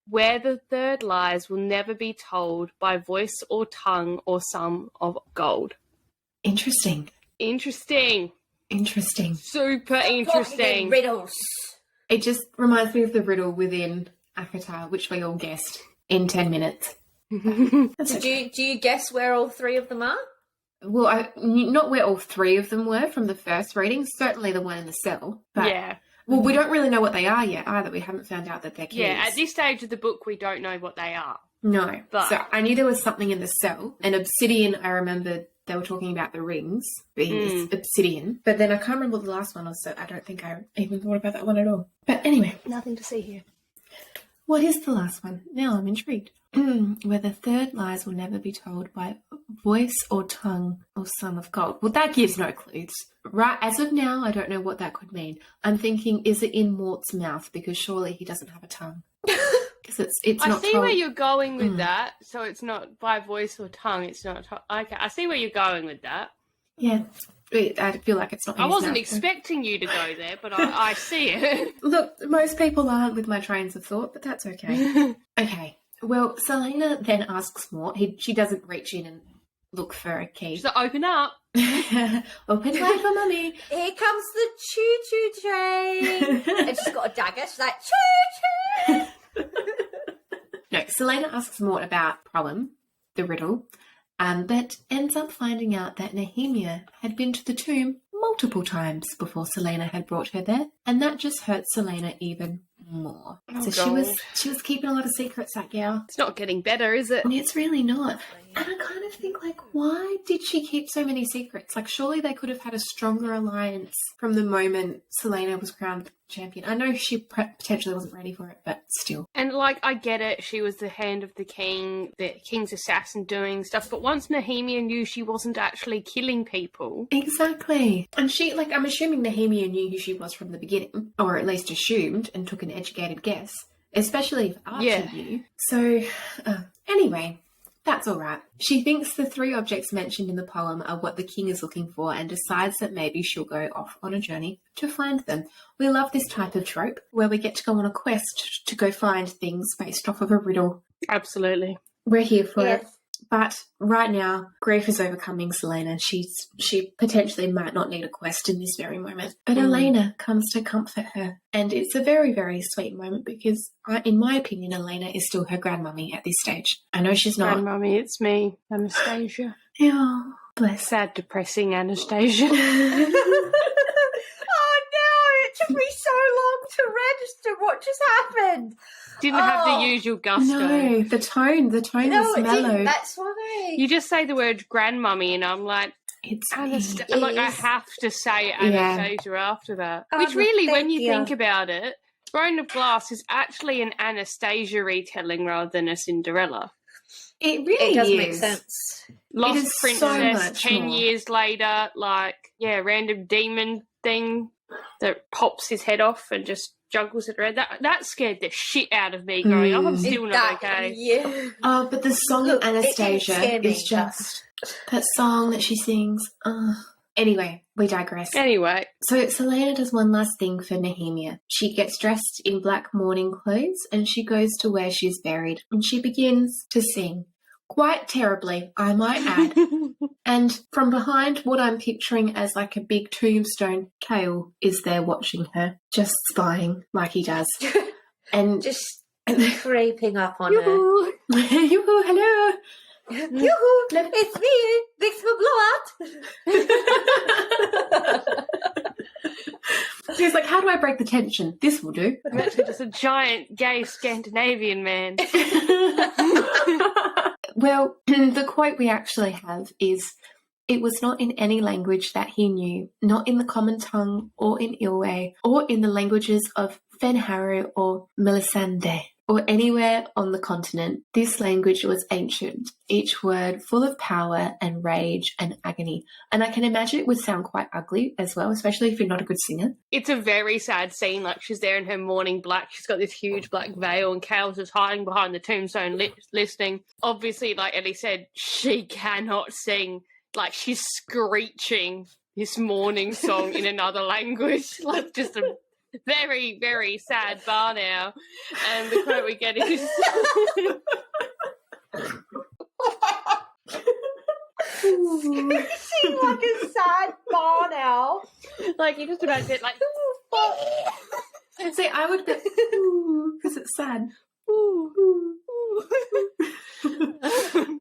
Where the third lies will never be told by voice or tongue or sum of gold." Interesting. Interesting. Interesting. Super Talking interesting. in riddles. It just reminds me of the riddle within ACST, which we all guessed in 10 minutes. That's okay. Do you guess where all three of them are? Well, not where all three of them were from the first reading, certainly the one in the cell. But, Yeah. well, we don't really know what they are yet either. We haven't found out that they're keys. Yeah, at this stage of the book, we don't know what they are. No. But- So I knew there was something in the cell. And obsidian, I remember they were talking about the rings being obsidian. But then I can't remember what the last one was, so I don't think I even thought about that one at all. But anyway. Nothing to see here. What is the last one? Now I'm intrigued. Where the third lies will never be told by voice or tongue or sum of gold. Well, that gives no clues. Right, as of now, I don't know what that could mean. I'm thinking, is it in Mort's mouth? Because surely he doesn't have a tongue. Because it's I not see told. where you're going with that. So it's not by voice or tongue. It's not. Okay, I see where you're going with that. Yeah, I feel like it's not. in I his wasn't mouth, expecting you to go there, but I see it. Look, most people aren't with my trains of thought, but that's okay. Okay. Well, Celaena then asks Mort. She doesn't reach in and look for a key. She's like, open up. Open wide for mummy. Here comes the choo-choo train. And she's got a dagger. She's like, choo-choo. No, Celaena asks Mort about Proem, the riddle, but ends up finding out that Nehemia had been to the tomb multiple times before Celaena had brought her there, and that just hurt Celaena even more. Oh, so God. she was keeping a lot of secrets, that gal. It's not getting better, is it? It's really not. And I kind of think, like, why did she keep so many secrets? Like, surely they could have had a stronger alliance from the moment Celaena was crowned champion. I know she potentially wasn't ready for it, but still. And, like, I get it. She was the hand of the king's assassin doing stuff. But once Nehemia knew she wasn't actually killing people. Exactly. And she, like, I'm assuming Nehemia knew who she was from the beginning, or at least assumed and took an educated guess, especially if Archie knew. So, anyway, that's all right. She thinks the three objects mentioned in the poem are what the king is looking for and decides that maybe she'll go off on a journey to find them. We love this type of trope where we get to go on a quest to go find things based off of a riddle. Absolutely. We're here for it. Yes. But right now, grief is overcoming Celaena. She potentially might not need a quest in this very moment. But Elena comes to comfort her. And it's a very, very sweet moment because, in my opinion, Elena is still her grandmummy at this stage. I know she's not. Grandmummy, it's me, Anastasia. Yeah, bless. Sad, depressing Anastasia. Oh no, it took me so long to register what just happened. Didn't have the usual gusto. No, the tone was mellow. Didn't. That's why. You just say the word grandmummy and I'm like, It's like I have to say Anastasia after that. Which really, when you think about it, Throne of Glass is actually an Anastasia retelling rather than a Cinderella. It really does is. make sense. Lost Princess, so 10 more. years later, random demon thing that pops his head off and just juggles it around. That scared the shit out of me growing up. I'm still not okay. Yeah. Oh, but the song Look, Anastasia is just that song that she sings. Anyway, we digress. Anyway. So Celaena does one last thing for Nehemia. She gets dressed in black mourning clothes and she goes to where she's buried and she begins to sing. Quite terribly, I might add. And from behind what I'm picturing as like a big tombstone, Kale is there watching her, just spying like he does. And just creeping up on her. Yoo-hoo, hello. Yoo-hoo, it's me, Vix Blowout. She's like, how do I break the tension? This will do. I'm actually just a giant gay Scandinavian man. Well, the quote we actually have is, it was not in any language that he knew, not in the common tongue or in Ilwe, or in the languages of Fenharu or Melisande, or anywhere on the continent. This language was ancient, each word full of power and rage and agony. And I can imagine it would sound quite ugly as well, especially if you're not a good singer. It's a very sad scene. Like, she's there in her mourning black. She's got this huge black veil and Kale's just hiding behind the tombstone listening. Obviously, like Ellie said, she cannot sing. Like, she's screeching this mourning song in another language. Like, just a very, very sad bar now. And the quote we get is... Sing like a sad barn owl. Like, you just imagine it like... See, I would go, because it's sad.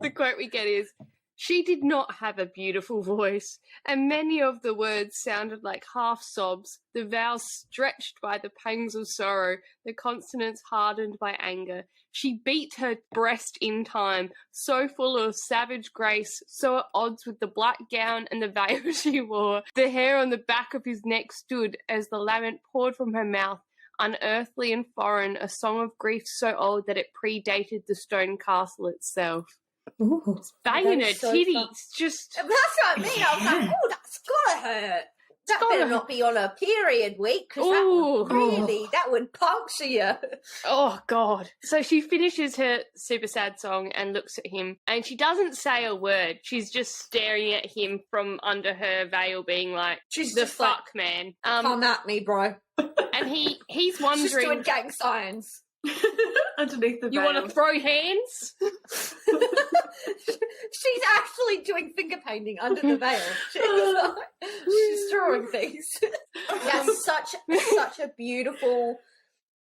The quote we get is, she did not have a beautiful voice, and many of the words sounded like half sobs, the vowels stretched by the pangs of sorrow, the consonants hardened by anger. She beat her breast in time, so full of savage grace, so at odds with the black gown and the veil she wore. The hair on the back of his neck stood as the lament poured from her mouth, unearthly and foreign, a song of grief so old that it predated the stone castle itself. Ooh, Banging her so titties, fun. just... That's what I mean. I was like, oh, that's gotta hurt. That better not be on a period week, because that would puncture you. Oh, God. So she finishes her super sad song and looks at him, and she doesn't say a word. She's just staring at him from under her veil, being like, She's the just fuck, man. Come at me, bro. And he's wondering... She's doing gang signs. Underneath the veil. You want to throw hands? She's actually doing finger painting under the veil. She's drawing things. That's such a beautiful,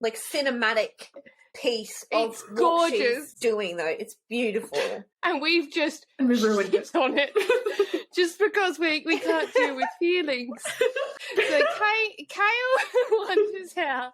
like, cinematic piece of It's what gorgeous. she's doing, though. It's beautiful. And we've just ruined it on it just because we can't deal with feelings. So Kale wonders how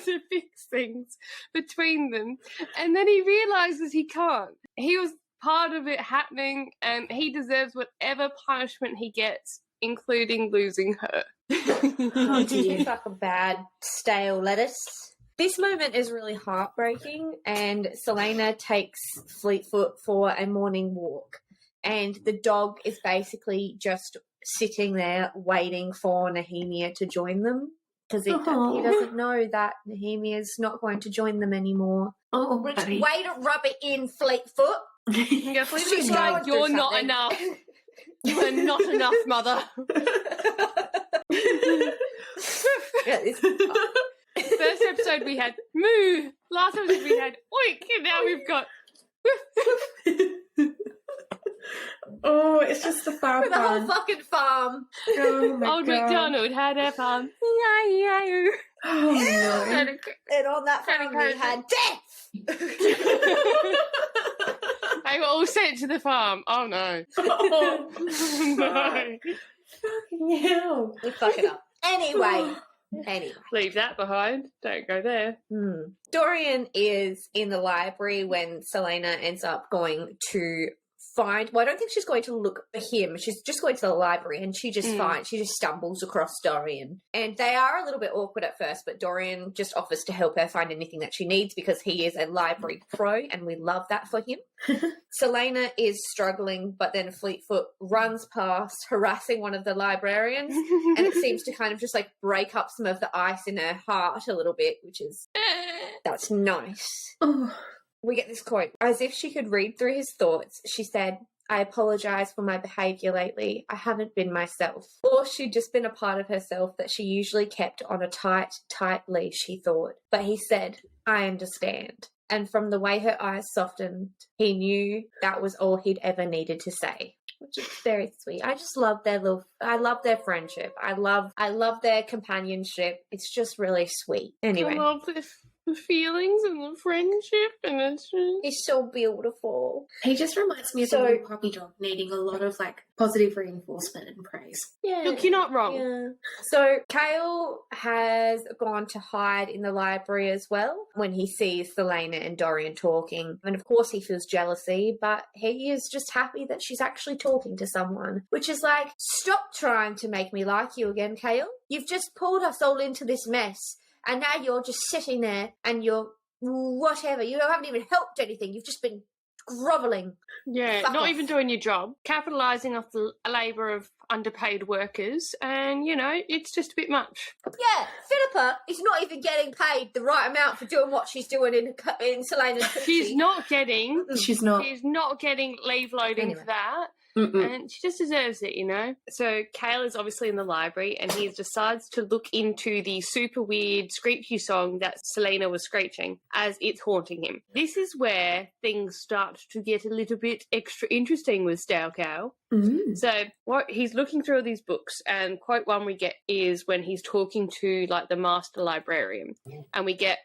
to fix things between them, and then he realizes he can't. He was part of it happening, and he deserves whatever punishment he gets, including losing her. Oh, she's like a bad stale lettuce. This moment is really heartbreaking, and Celaena takes Fleetfoot for a morning walk, and the dog is basically just sitting there waiting for Nehemia to join them, because he doesn't know that Nehemia's not going to join them anymore. Oh, Which buddy. way to rub it in, Fleetfoot. Yeah, Fleetfoot's She's like, going through you're not something." enough. You are not enough, mother. Yeah, it's- First episode we had moo. Last episode we had oink, and now we've got. Oh, it's just the farm. The whole fucking farm. Oh my Old God. MacDonald had a farm. Oh no. And on that farm we had death. They were all sent to the farm. Oh no. Oh, No. fucking hell. We fuck it up. Anyway. Leave that behind. Don't go there. Dorian is in the library when Celaena ends up going to find... Well, I don't think she's going to look for him. She's just going to the library and she just stumbles across Dorian. And they are a little bit awkward at first, but Dorian just offers to help her find anything that she needs because he is a library pro and we love that for him. Celaena is struggling, but then Fleetfoot runs past, harassing one of the librarians, and it seems to kind of just like break up some of the ice in her heart a little bit, which is... That's nice. Oh. We get this quote. As if she could read through his thoughts, she said, I apologise for my behaviour lately. I haven't been myself. Or she'd just been a part of herself that she usually kept on a tight, tight leash, she thought. But he said, I understand. And from the way her eyes softened, he knew that was all he'd ever needed to say. Which is very sweet. I just love I love their friendship. I love their companionship. It's just really sweet. Anyway. I love the feelings and the friendship, and It's so beautiful. He just reminds me of a little puppy dog needing a lot of like positive reinforcement and praise. Yeah. Look, you're not wrong. Yeah. So Kale has gone to hide in the library as well when he sees Celaena and Dorian talking. And of course he feels jealousy, but he is just happy that she's actually talking to someone. Which is like, stop trying to make me like you again, Kale. You've just pulled us all into this mess. And now you're just sitting there and you're whatever. You haven't even helped anything. You've just been grovelling. Yeah, Fuck not off. even doing your job. Capitalising off the labour of underpaid workers. And, you know, it's just a bit much. Yeah, Philippa is not even getting paid the right amount for doing what she's doing in Celaena's She's not getting... She's not. She's not getting leave loading Anyway. for that. And she just deserves it, you know? So Kale is obviously in the library and he decides to look into the super weird screechy song that Celaena was screeching as it's haunting him. This is where things start to get a little bit extra interesting with Stale Cow. So what he's looking through all these books, and quote one we get is when he's talking to like the master librarian, and we get,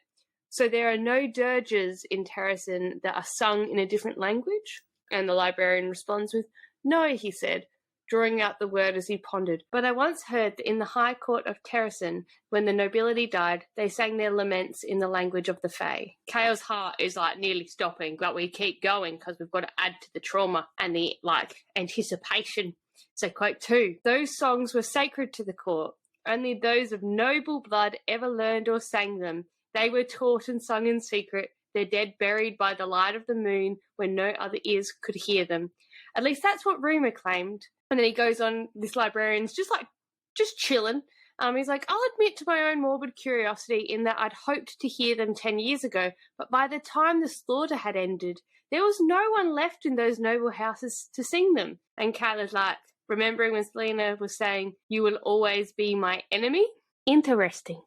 so there are no dirges in Terrasen that are sung in a different language? And the librarian responds with, no, he said, drawing out the word as he pondered. But I once heard that in the High Court of Terrasen, when the nobility died, they sang their laments in the language of the Fae. Kale's heart is like nearly stopping, but we keep going because we've got to add to the trauma and the like anticipation. So quote 2, those songs were sacred to the court. Only those of noble blood ever learned or sang them. They were taught and sung in secret, their dead buried by the light of the moon when no other ears could hear them. At least that's what rumour claimed. And then he goes on, this librarian's just chilling. He's like, I'll admit to my own morbid curiosity in that I'd hoped to hear them 10 years ago, but by the time the slaughter had ended, there was no one left in those noble houses to sing them. And Kayla's like, remembering when Celaena was saying, you will always be my enemy? Interesting.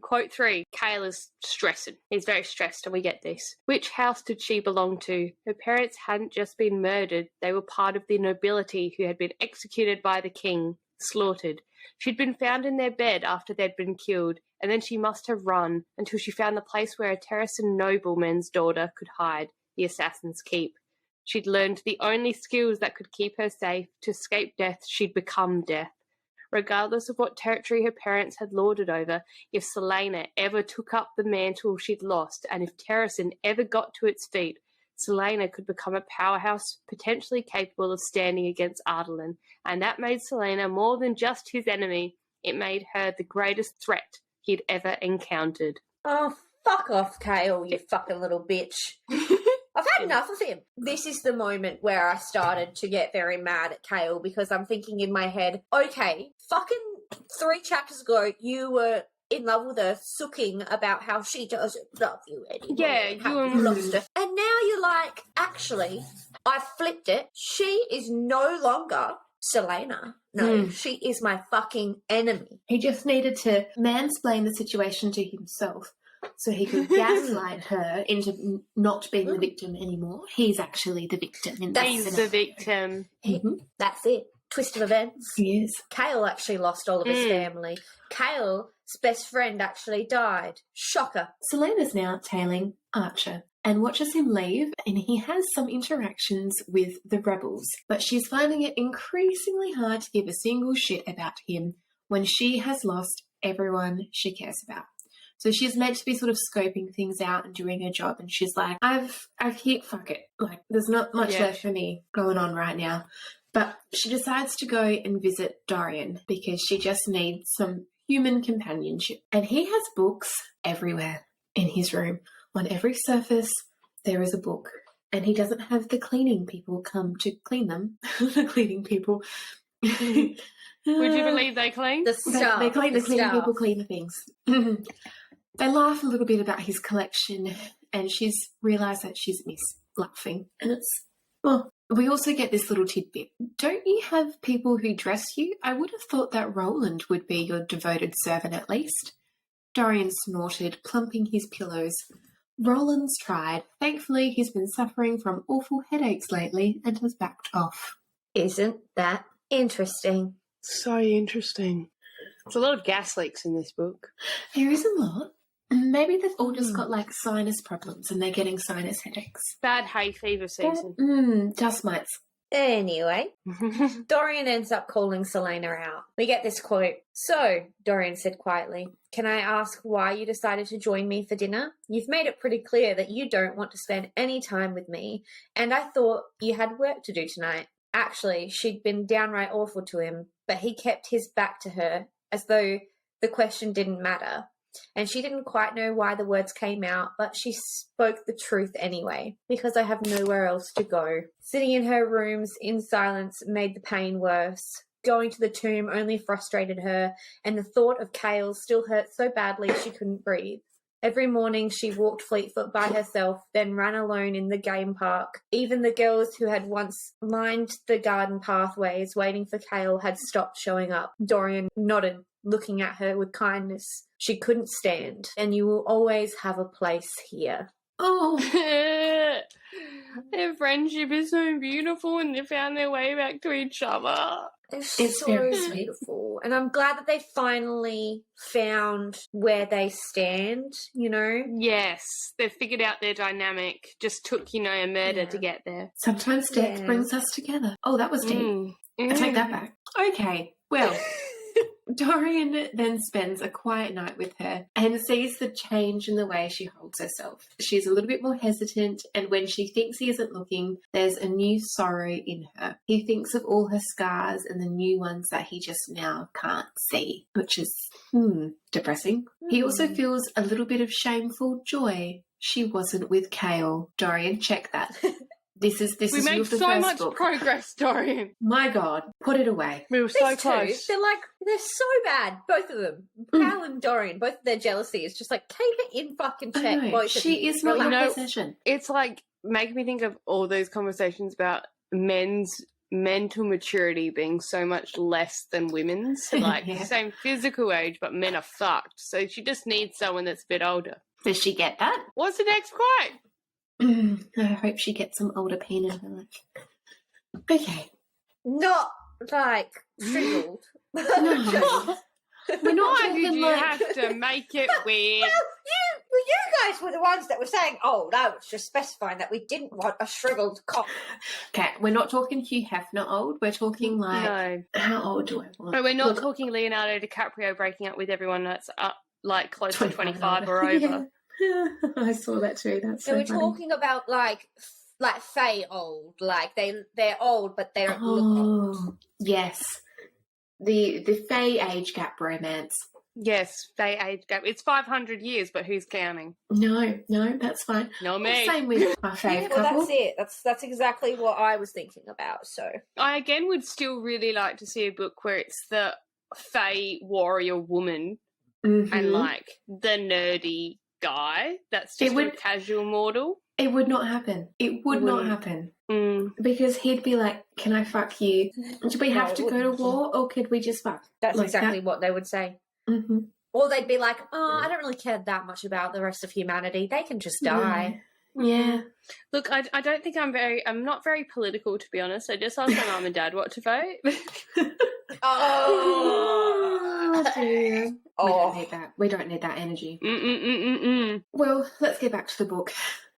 Quote 3, Kayla's stressing. He's very stressed and we get this. Which house did she belong to? Her parents hadn't just been murdered. They were part of the nobility who had been executed by the king, slaughtered. She'd been found in their bed after they'd been killed, and then she must have run until she found the place where a Terrasen nobleman's daughter could hide, the Assassin's Keep. She'd learned the only skills that could keep her safe. To escape death, she'd become death. Regardless of what territory her parents had lorded over, if Celaena ever took up the mantle she'd lost, and if Terrasen ever got to its feet, Celaena could become a powerhouse potentially capable of standing against Ardalan, and that made Celaena more than just his enemy. It made her the greatest threat he'd ever encountered. Oh, fuck off, Kale, you fucking little bitch. I've had enough of him. This is the moment where I started to get very mad at Kale because I'm thinking in my head, okay, fucking 3 chapters ago, you were in love with her, sucking about how she doesn't love you anymore. Yeah, you lost her. And now you're like, actually, I flipped it. She is no longer Celaena. No, she is my fucking enemy. He just needed to mansplain the situation to himself. so he could gaslight her into not being the victim anymore. He's actually the victim in that He's scenario. the victim. That's it. Twist of events. He is. Kale actually lost all of his family. Kale's best friend actually died. Shocker. Celaena's now tailing Archer and watches him leave, and he has some interactions with the rebels, but she's finding it increasingly hard to give a single shit about him when she has lost everyone she cares about. So she's meant to be sort of scoping things out and doing her job, and she's like, I've hit fuck it. Like, there's not much left for me going on right now. But she decides to go and visit Dorian because she just needs some human companionship. And he has books everywhere in his room. On every surface, there is a book. And he doesn't have the cleaning people come to clean them. The cleaning people. Would you believe they clean? The staff. They clean, the cleaning staff. people clean the things. They laugh a little bit about his collection, and she's realised that she's laughing. And it's, well, we also get this little tidbit. Don't you have people who dress you? I would have thought that Roland would be your devoted servant at least. Dorian snorted, plumping his pillows. Roland's tried. Thankfully, he's been suffering from awful headaches lately and has backed off. Isn't that interesting? So interesting. There's a lot of gas leaks in this book. There is a lot. Maybe they've all just got like sinus problems and they're getting sinus headaches. Bad hay fever season. Dust mites. Anyway, Dorian ends up calling Celaena out. We get this quote. So, Dorian said quietly, can I ask why you decided to join me for dinner? You've made it pretty clear that you don't want to spend any time with me, and I thought you had work to do tonight. Actually, she'd been downright awful to him, but he kept his back to her as though the question didn't matter. And she didn't quite know why the words came out, but she spoke the truth anyway, because I have nowhere else to go. Sitting in her rooms in silence made the pain worse. Going to the tomb only frustrated her, and the thought of Kale still hurt so badly she couldn't breathe. Every morning she walked fleetfoot by herself, then ran alone in the game park. Even the girls who had once lined the garden pathways waiting for Kale had stopped showing up. Dorian nodded, looking at her with kindness she couldn't stand. And you will always have a place here. Oh, their friendship is so beautiful and they found their way back to each other. It's so beautiful. And I'm glad that they finally found where they stand, you know? Yes, they've figured out their dynamic. Just took, a murder to get there. sometimes death brings us together. Oh, that was deep. I take that back. Okay, well, Dorian then spends a quiet night with her and sees the change in the way she holds herself. She's a little bit more hesitant, and when she thinks he isn't looking, there's a new sorrow in her. He thinks of all her scars and the new ones that he just now can't see, which is depressing. He also feels a little bit of shameful joy. She wasn't with Kale. Dorian, check that. This is We your made first so much book. progress, Dorian. My God, put it away. We were so These two, close. they're so bad, both of them. Kale and Dorian, both of their jealousy is just like, keep it in fucking I check. know, Both of she you. is not You my know- possession. It's like making me think of all those conversations about men's mental maturity being so much less than women's. Like Yeah. same physical age, but men are fucked. So she just needs someone that's a bit older. Does she get that? What's the next quote? I hope she gets some older pain in her life. Okay. Not like shriveled. No. We're not Why did talking you like... have to make it weird? You guys were the ones that were saying, oh, no, it's just specifying that we didn't want a shriveled cock. Okay, we're not talking Hugh Hefner old. We're talking like... No. How old do I want? But we're not Look, talking Leonardo DiCaprio breaking up with everyone that's up, like close to 25 or Yeah. over. I saw that too. That's So so we're funny. talking about like Faye old. Like they're old, but they don't look old. Oh, yes. The Faye age gap romance. Yes, they age gap. It's 500 years, but who's counting? No, that's fine. Not me. Same with my fave Yeah, couple. well, that's it. That's exactly what I was thinking about. So I again would still really like to see a book where it's the Fae warrior woman and like the nerdy guy that's just a casual mortal. It would not happen. It would not happen. Because he'd be like, can I fuck you? Do we have to go to war or could we just fuck? that's Like exactly that? what they would say. Mm-hmm. Or they'd be like, oh, I don't really care that much about the rest of humanity. They can just die. Yeah. Look, I don't think I'm not very political, to be honest. I just asked my mum and dad what to vote. Oh, dear. Oh. We don't need that. We don't need that energy. Mm-mm-mm-mm-mm. Well, let's get back to the book.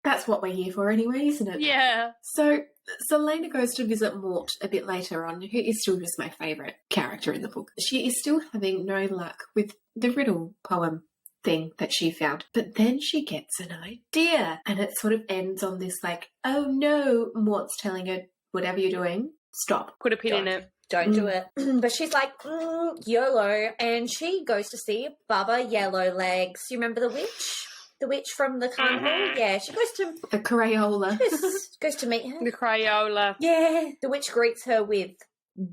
That's what we're here for anyway, isn't it? Yeah. So, Celaena goes to visit Mort a bit later on, who is still just my favourite character in the book. She is still having no luck with the riddle poem thing that she found. But then she gets an idea, and it sort of ends on this like, oh no, Mort's telling her, whatever you're doing, stop. Put a pin in it. Don't do it. But she's like, YOLO. And she goes to see Baba Yellowlegs. You remember the witch? The witch from the carnival? Yeah, she goes to... The Crayola. goes to meet her. The Crayola. Yeah. The witch greets her with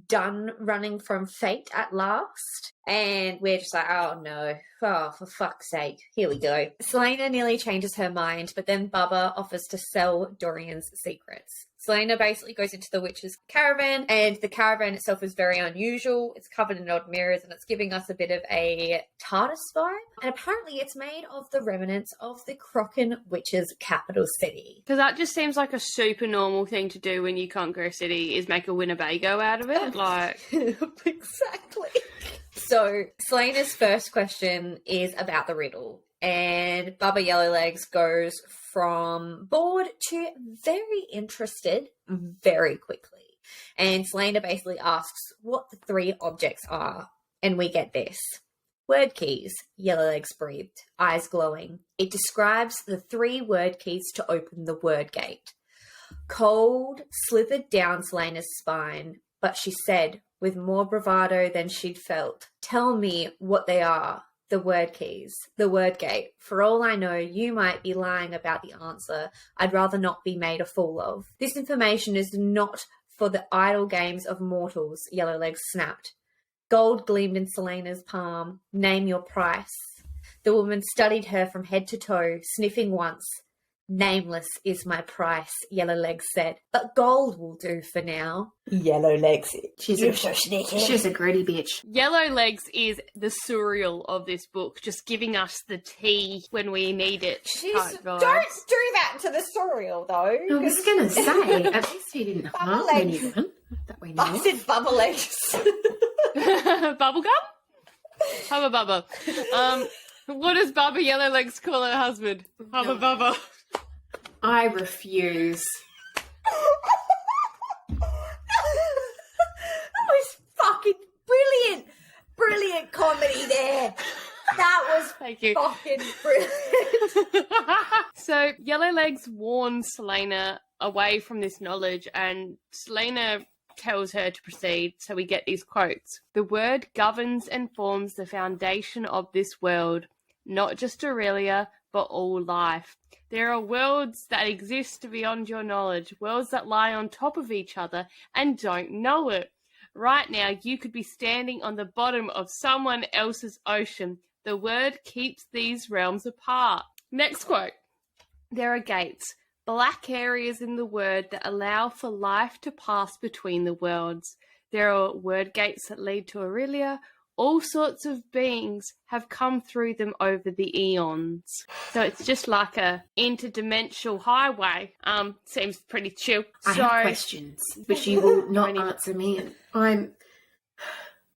done running from fate at last. And we're just like, oh no. Oh, for fuck's sake. Here we go. Celaena nearly changes her mind, but then Baba offers to sell Dorian's secrets. Celaena basically goes into the witch's caravan, and the caravan itself is very unusual. It's covered in odd mirrors, and it's giving us a bit of a TARDIS vibe. And apparently it's made of the remnants of the Crocken Witch's capital city. Because that just seems like a super normal thing to do when you conquer a city, is make a Winnebago out of it. Like, Exactly. So, Celaena's first question is about the riddle. And Baba Yellowlegs goes from bored to very interested very quickly. And Celaena basically asks what the three objects are. And we get this. Word keys, Yellowlegs breathed, eyes glowing. It describes the 3 word keys to open the word gate. Cold slithered down Celaena's spine, but she said, with more bravado than she'd felt, tell me what they are. The word keys, the word gate. For all I know, you might be lying about the answer. I'd rather not be made a fool of. This information is not for the idle games of mortals, Yellowlegs snapped. Gold gleamed in Celaena's palm. Name your price. The woman studied her from head to toe, sniffing once. Nameless is my price, Yellowlegs said. But gold will do for now. Yellowlegs. You're so sneaky. She's a greedy bitch. Yellowlegs is the surreal of this book, just giving us the tea when we need it. Don't do that to the surreal, though. I was going to say, at least he didn't harm anyone that we know. I said bubble legs. Bubblegum? Hubba Bubba. What does Baba Yellowlegs call her husband? Hubba Bubba. I refuse. That was fucking brilliant. Brilliant comedy there. That was Thank you. fucking brilliant. So Yellowlegs warns Celaena away from this knowledge, and Celaena tells her to proceed. So we get these quotes. The word governs and forms the foundation of this world, not just Aurelia, but all life. There are worlds that exist beyond your knowledge, worlds that lie on top of each other and don't know it. Right now, you could be standing on the bottom of someone else's ocean. The word keeps these realms apart. Next quote. There are gates, black areas in the word that allow for life to pass between the worlds. There are word gates that lead to Aurelia. All sorts of beings have come through them over the eons. So it's just like a interdimensional highway. Seems pretty chill. I have questions, which you will not answer me.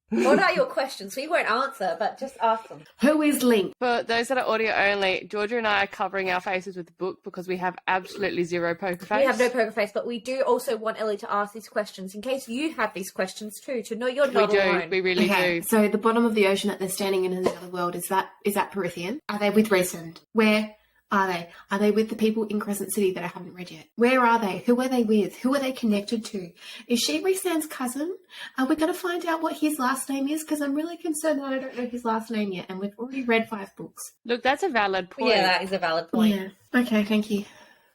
What are your questions? We won't answer, but just ask them. Who is Link? For those that are audio only, Georgia and I are covering our faces with the book because we have absolutely zero poker face. We have no poker face, but we do also want Ellie to ask these questions in case you have these questions too, to know you're not alone. We really do. So the bottom of the ocean that they're standing in the other world, is that Perithian? Are they with Resend? Where are they? Are they with the people in Crescent City that I haven't read yet? Where are they? Who are they with? Who are they connected to? Is she Resand's cousin? Are we going to find out what his last name is? Because I'm really concerned that I don't know his last name yet, and we've already read 5 books. Look, that's a valid point. Yeah, that is a valid point. Yeah. Okay, thank you.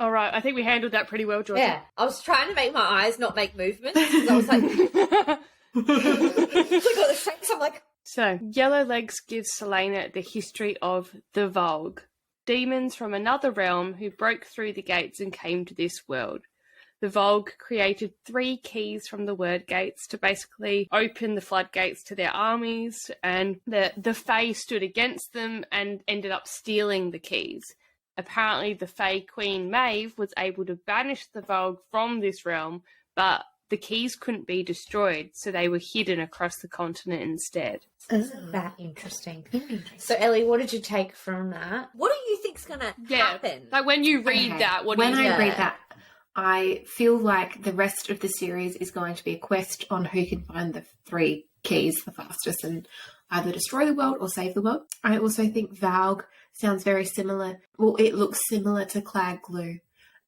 All right, I think we handled that pretty well, Georgia. Yeah, I was trying to make my eyes not make movements because I was like, look at the face. I'm like, So, Yellowlegs gives Celaena the history of the Vulg, demons from another realm who broke through the gates and came to this world. the Volg created 3 keys from the word gates to basically open the floodgates to their armies, and the Fae stood against them and ended up stealing the keys. Apparently, the Fae Queen Maeve was able to banish the Volg from this realm, but the keys couldn't be destroyed, so they were hidden across the continent instead. Isn't that interesting? So, Ellie, what did you take from that? What do you think's going to happen? Like when you read that, what do you think? When I think? read that, I feel like the rest of the series is going to be a quest on who can find the 3 keys the fastest and either destroy the world or save the world. I also think Valg sounds very similar. Well, it looks similar to Clag Glue,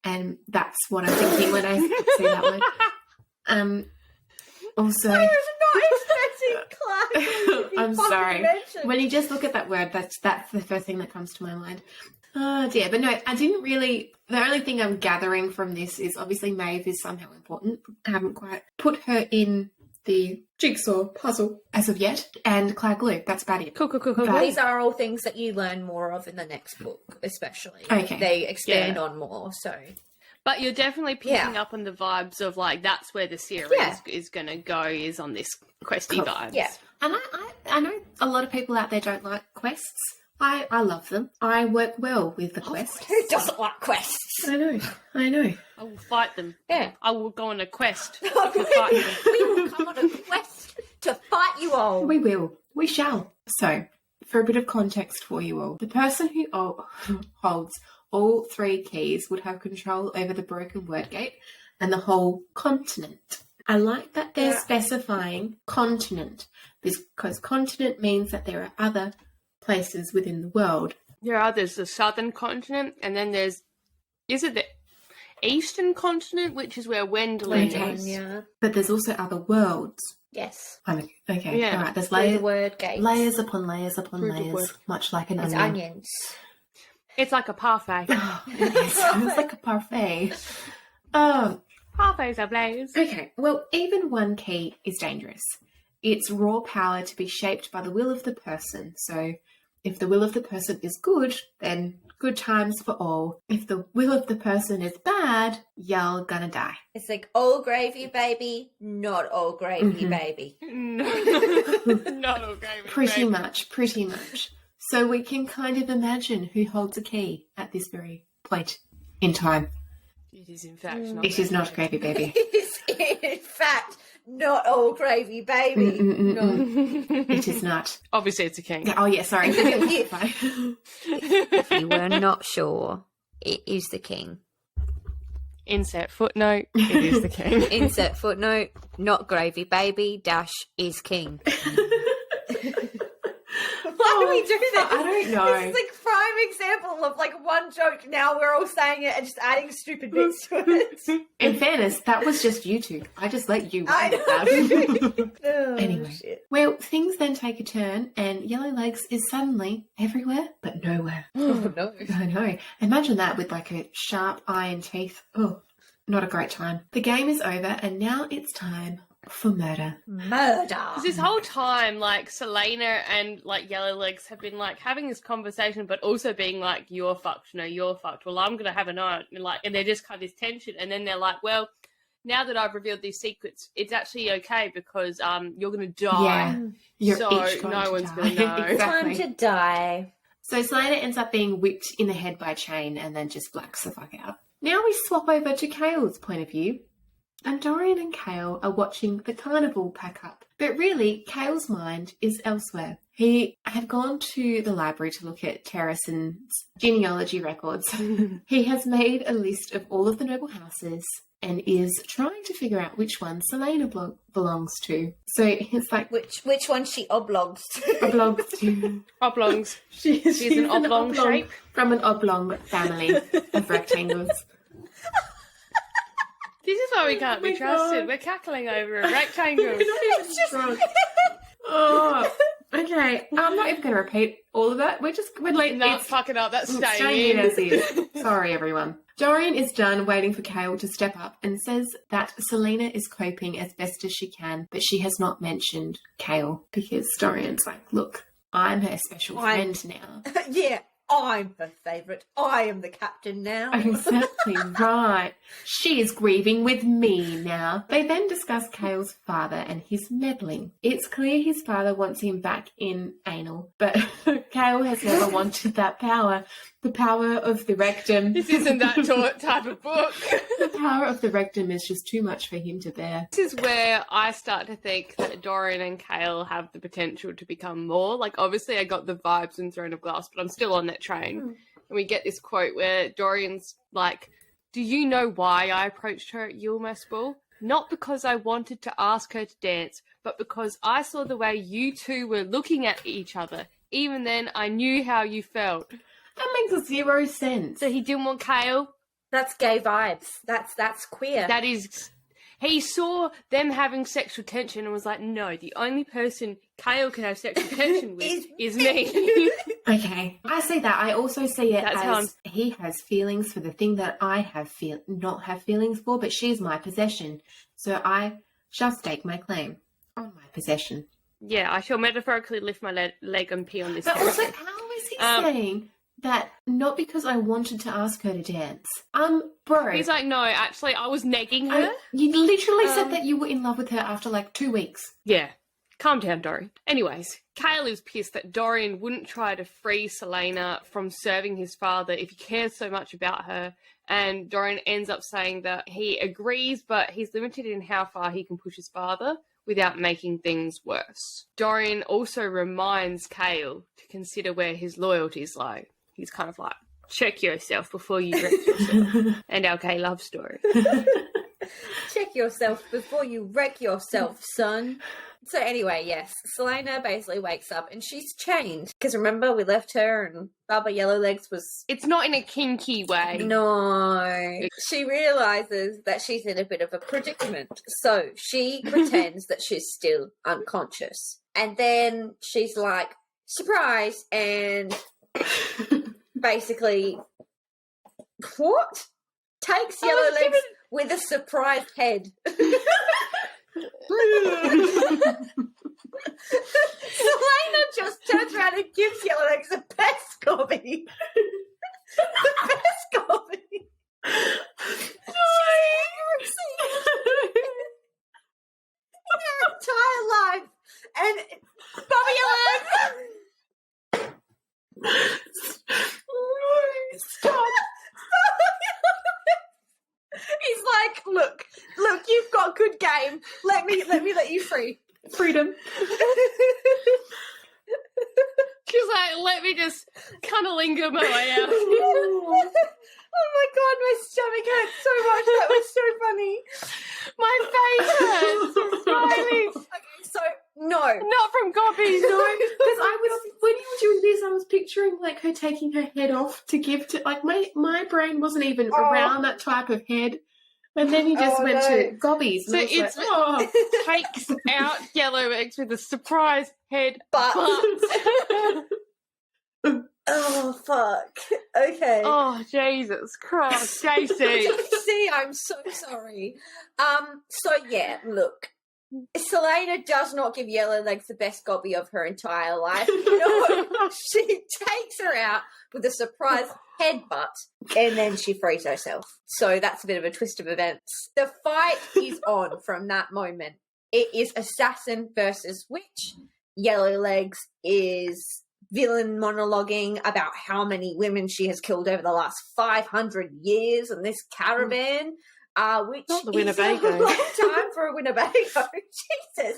and that's what I'm thinking when I see that one. Also, I was not expecting Clag. I'm sorry. When you just look at that word, that's the first thing that comes to my mind. Oh dear, but no, I didn't really. The only thing I'm gathering from this is obviously Maeve is somehow important. I haven't quite put her in the jigsaw puzzle as of yet, and Clag Glue. That's about it. Cool. These are all things that you learn more of in the next book, especially. Okay. They expand on more, so. But you're definitely picking up on the vibes of, like, that's where the series is going to go, is on this questy vibes. Yeah. And I know a lot of people out there don't like quests. I love them. I work well with the quests. Who doesn't like quests? I know. I will fight them. Yeah. I will go on a quest to fight them. We will come on a quest to fight you all. We will. We shall. So, for a bit of context for you all, the person who holds all 3 keys would have control over the broken word gate and the whole continent. I like that they're specifying continent, because continent means that there are other places within the world. There's the southern continent, and then is it the eastern continent, which is where Wendelin is? Yeah. But there's also other worlds. Yes. Okay, Yeah. all right. There's The word gates. layers upon layers upon Through the layers, word. much like an It's onion. onions. It's like a parfait. Oh, it is. It's like a parfait. Oh, Parfaits are blaze. okay. Well, even one key is dangerous. It's raw power to be shaped by the will of the person. So if the will of the person is good, then good times for all. If the will of the person is bad, y'all gonna die. It's like all gravy, baby, not all gravy, baby. No. Not okay. Pretty much. So we can kind of imagine who holds a key at this very point in time. It is in fact not. It is not gravy, baby. It's in fact not all gravy, baby. No. It is not. Obviously, it's a king. Oh, yeah, sorry. If you were not sure, it is the king. Insert footnote. It is the king. Insert footnote, not gravy, baby, dash is king. Why do we do this? I don't know. This is like prime example of like one joke. Now we're all saying it and just adding stupid bits to it. In fairness, that was just you two. I just let you I write it know. down. Oh, Anyway. shit. Well, things then take a turn, and Yellowlegs is suddenly everywhere but nowhere. Oh no. I know. Imagine that with like a sharp iron teeth. Oh, not a great time. The game is over, and now it's time for murder. Murder. 'Cause this whole time, like, Celaena and, like, Yellowlegs have been, like, having this conversation, but also being like, you're fucked, no, you're fucked. Well, I'm going to have an eye on, like, and they're just kind of this tension. And then they're like, well, now that I've revealed these secrets, it's actually okay because you're going to die. You're So each going no to one's die. going to know. Exactly. Time to die. So Celaena ends up being whipped in the head by a chain and then just blacks the fuck out. Now we swap over to Kale's point of view. And Dorian and Kale are watching the carnival pack up. But really, Kale's mind is elsewhere. He had gone to the library to look at Terrason's genealogy records. He has made a list of all of the noble houses and is trying to figure out which one Celaena belongs to. So it's like... Which one she oblongs to? Belongs to... Oblongs. She's an oblong shape. From an oblong family of rectangles. This is why we can't be trusted. God. We're cackling over a rectangle. It's just... Oh, okay. I'm not even going to repeat all of that. We're like, No, it's fuck it up. That's staying staying in in. as is. Sorry, everyone. Dorian is done waiting for Kale to step up and says that Celaena is coping as best as she can, but she has not mentioned Kale because Dorian's like, look, I'm her special friend now. Yeah. I'm her favourite. I am the captain now. Exactly right. She is grieving with me now. They then discuss Kale's father and his meddling. It's clear his father wants him back in anal, but Kale has never wanted that power. The power of the rectum. This isn't that type of book. The power of the rectum is just too much for him to bear. This is where I start to think that Dorian and Kale have the potential to become more. Like, obviously, I got the vibes in Throne of Glass, but I'm still on that train. And we get this quote where Dorian's like, "Do you know why I approached her at Yulmas Ball? Not because I wanted to ask her to dance, but because I saw the way you two were looking at each other. Even then, I knew how you felt." That makes zero sense. So he didn't want Kale? That's gay vibes. That's queer. That is... He saw them having sexual tension and was like, no, the only person Kale can have sexual tension with is me. Okay, I see that. I also see it That's how as he has feelings for the thing that I have not have feelings for, but she's my possession. So I shall stake my claim on my possession. Yeah, I shall metaphorically lift my leg and pee on this But also, carpet. how is he saying that not because I wanted to ask her to dance? Bro. He's like, no, actually, I was negging her. You literally said that you were in love with her after like 2 weeks. Yeah. Calm down, Dorian. Anyways, Kale is pissed that Dorian wouldn't try to free Celaena from serving his father if he cares so much about her. And Dorian ends up saying that he agrees, but he's limited in how far he can push his father without making things worse. Dorian also reminds Kale to consider where his loyalties lie. He's kind of like, check yourself before you wreck yourself. And our gay love story. Check yourself before you wreck yourself, son. So anyway, yes, Celaena basically wakes up and she's chained. Because remember, we left her and Baba Yellowlegs was... It's not in a kinky way. No. She realises that she's in a bit of a predicament. So she pretends that she's still unconscious. And then she's like, surprise, and basically, what? Takes Yellowlegs with a surprised head. Celaena just turns around and gives Yellowlegs the best gobby. The best gobby. In her entire life. And Bobby Yellowlegs. Stop. He's like, look, you've got good game. Let me let you free. Freedom. She's like, let me just cunnilingo my way out. Oh my god, my stomach hurts so much. That was so funny. My face hurts. I'm smiling. Okay, so no. Not from gobbies. No, because when you were doing this, I was picturing like her taking her head off to give to, like my brain wasn't even around that type of head. And then he just went to gobbies. So And it's like, takes out Yellowlegs with a surprise head But butt. oh fuck. Okay. Oh, Jesus Christ, JC. See, I'm so sorry. So yeah, look. Celaena does not give Yellowlegs the best gobby of her entire life. No, she takes her out with a surprise headbutt and then she frees herself. So that's a bit of a twist of events. The fight is on from that moment. It is assassin versus witch. Yellowlegs is villain monologuing about how many women she has killed over the last 500 years in this caravan. Which Not the is a Winnebago. long time for a Winnebago. Jesus.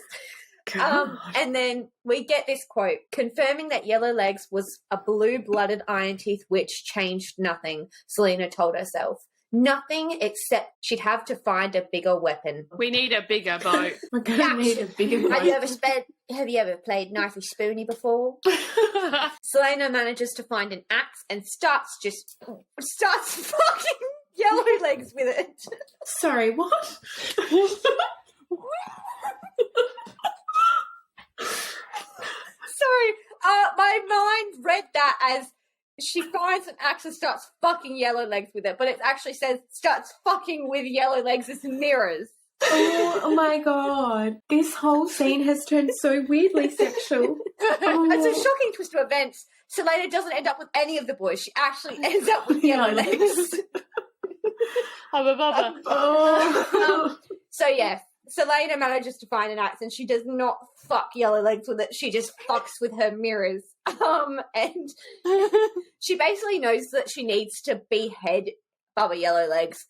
And then we get this quote, confirming that Yellowlegs was a blue-blooded Iron Teeth witch changed nothing, Celaena told herself. Nothing except she'd have to find a bigger weapon. We need a bigger boat. we're gonna need a bigger boat. Have you ever played Knifey Spoony before? Celaena manages to find an axe and starts fucking Yellowlegs with it. Sorry, what? Sorry, my mind read that as she finds an axe and starts fucking Yellowlegs with it, but it actually says starts fucking with Yellowlegs as mirrors. Oh my god. This whole scene has turned so weirdly sexual. Oh. It's a shocking twist of events. Celaena doesn't end up with any of the boys. She actually ends up with Yellow Legs. Hubba bubba. So yeah, Celaena manages to find an axe, and she does not fuck Yellow Legs with it. She just fucks with her mirrors. And she basically knows that she needs to behead Bubba Yellow Legs.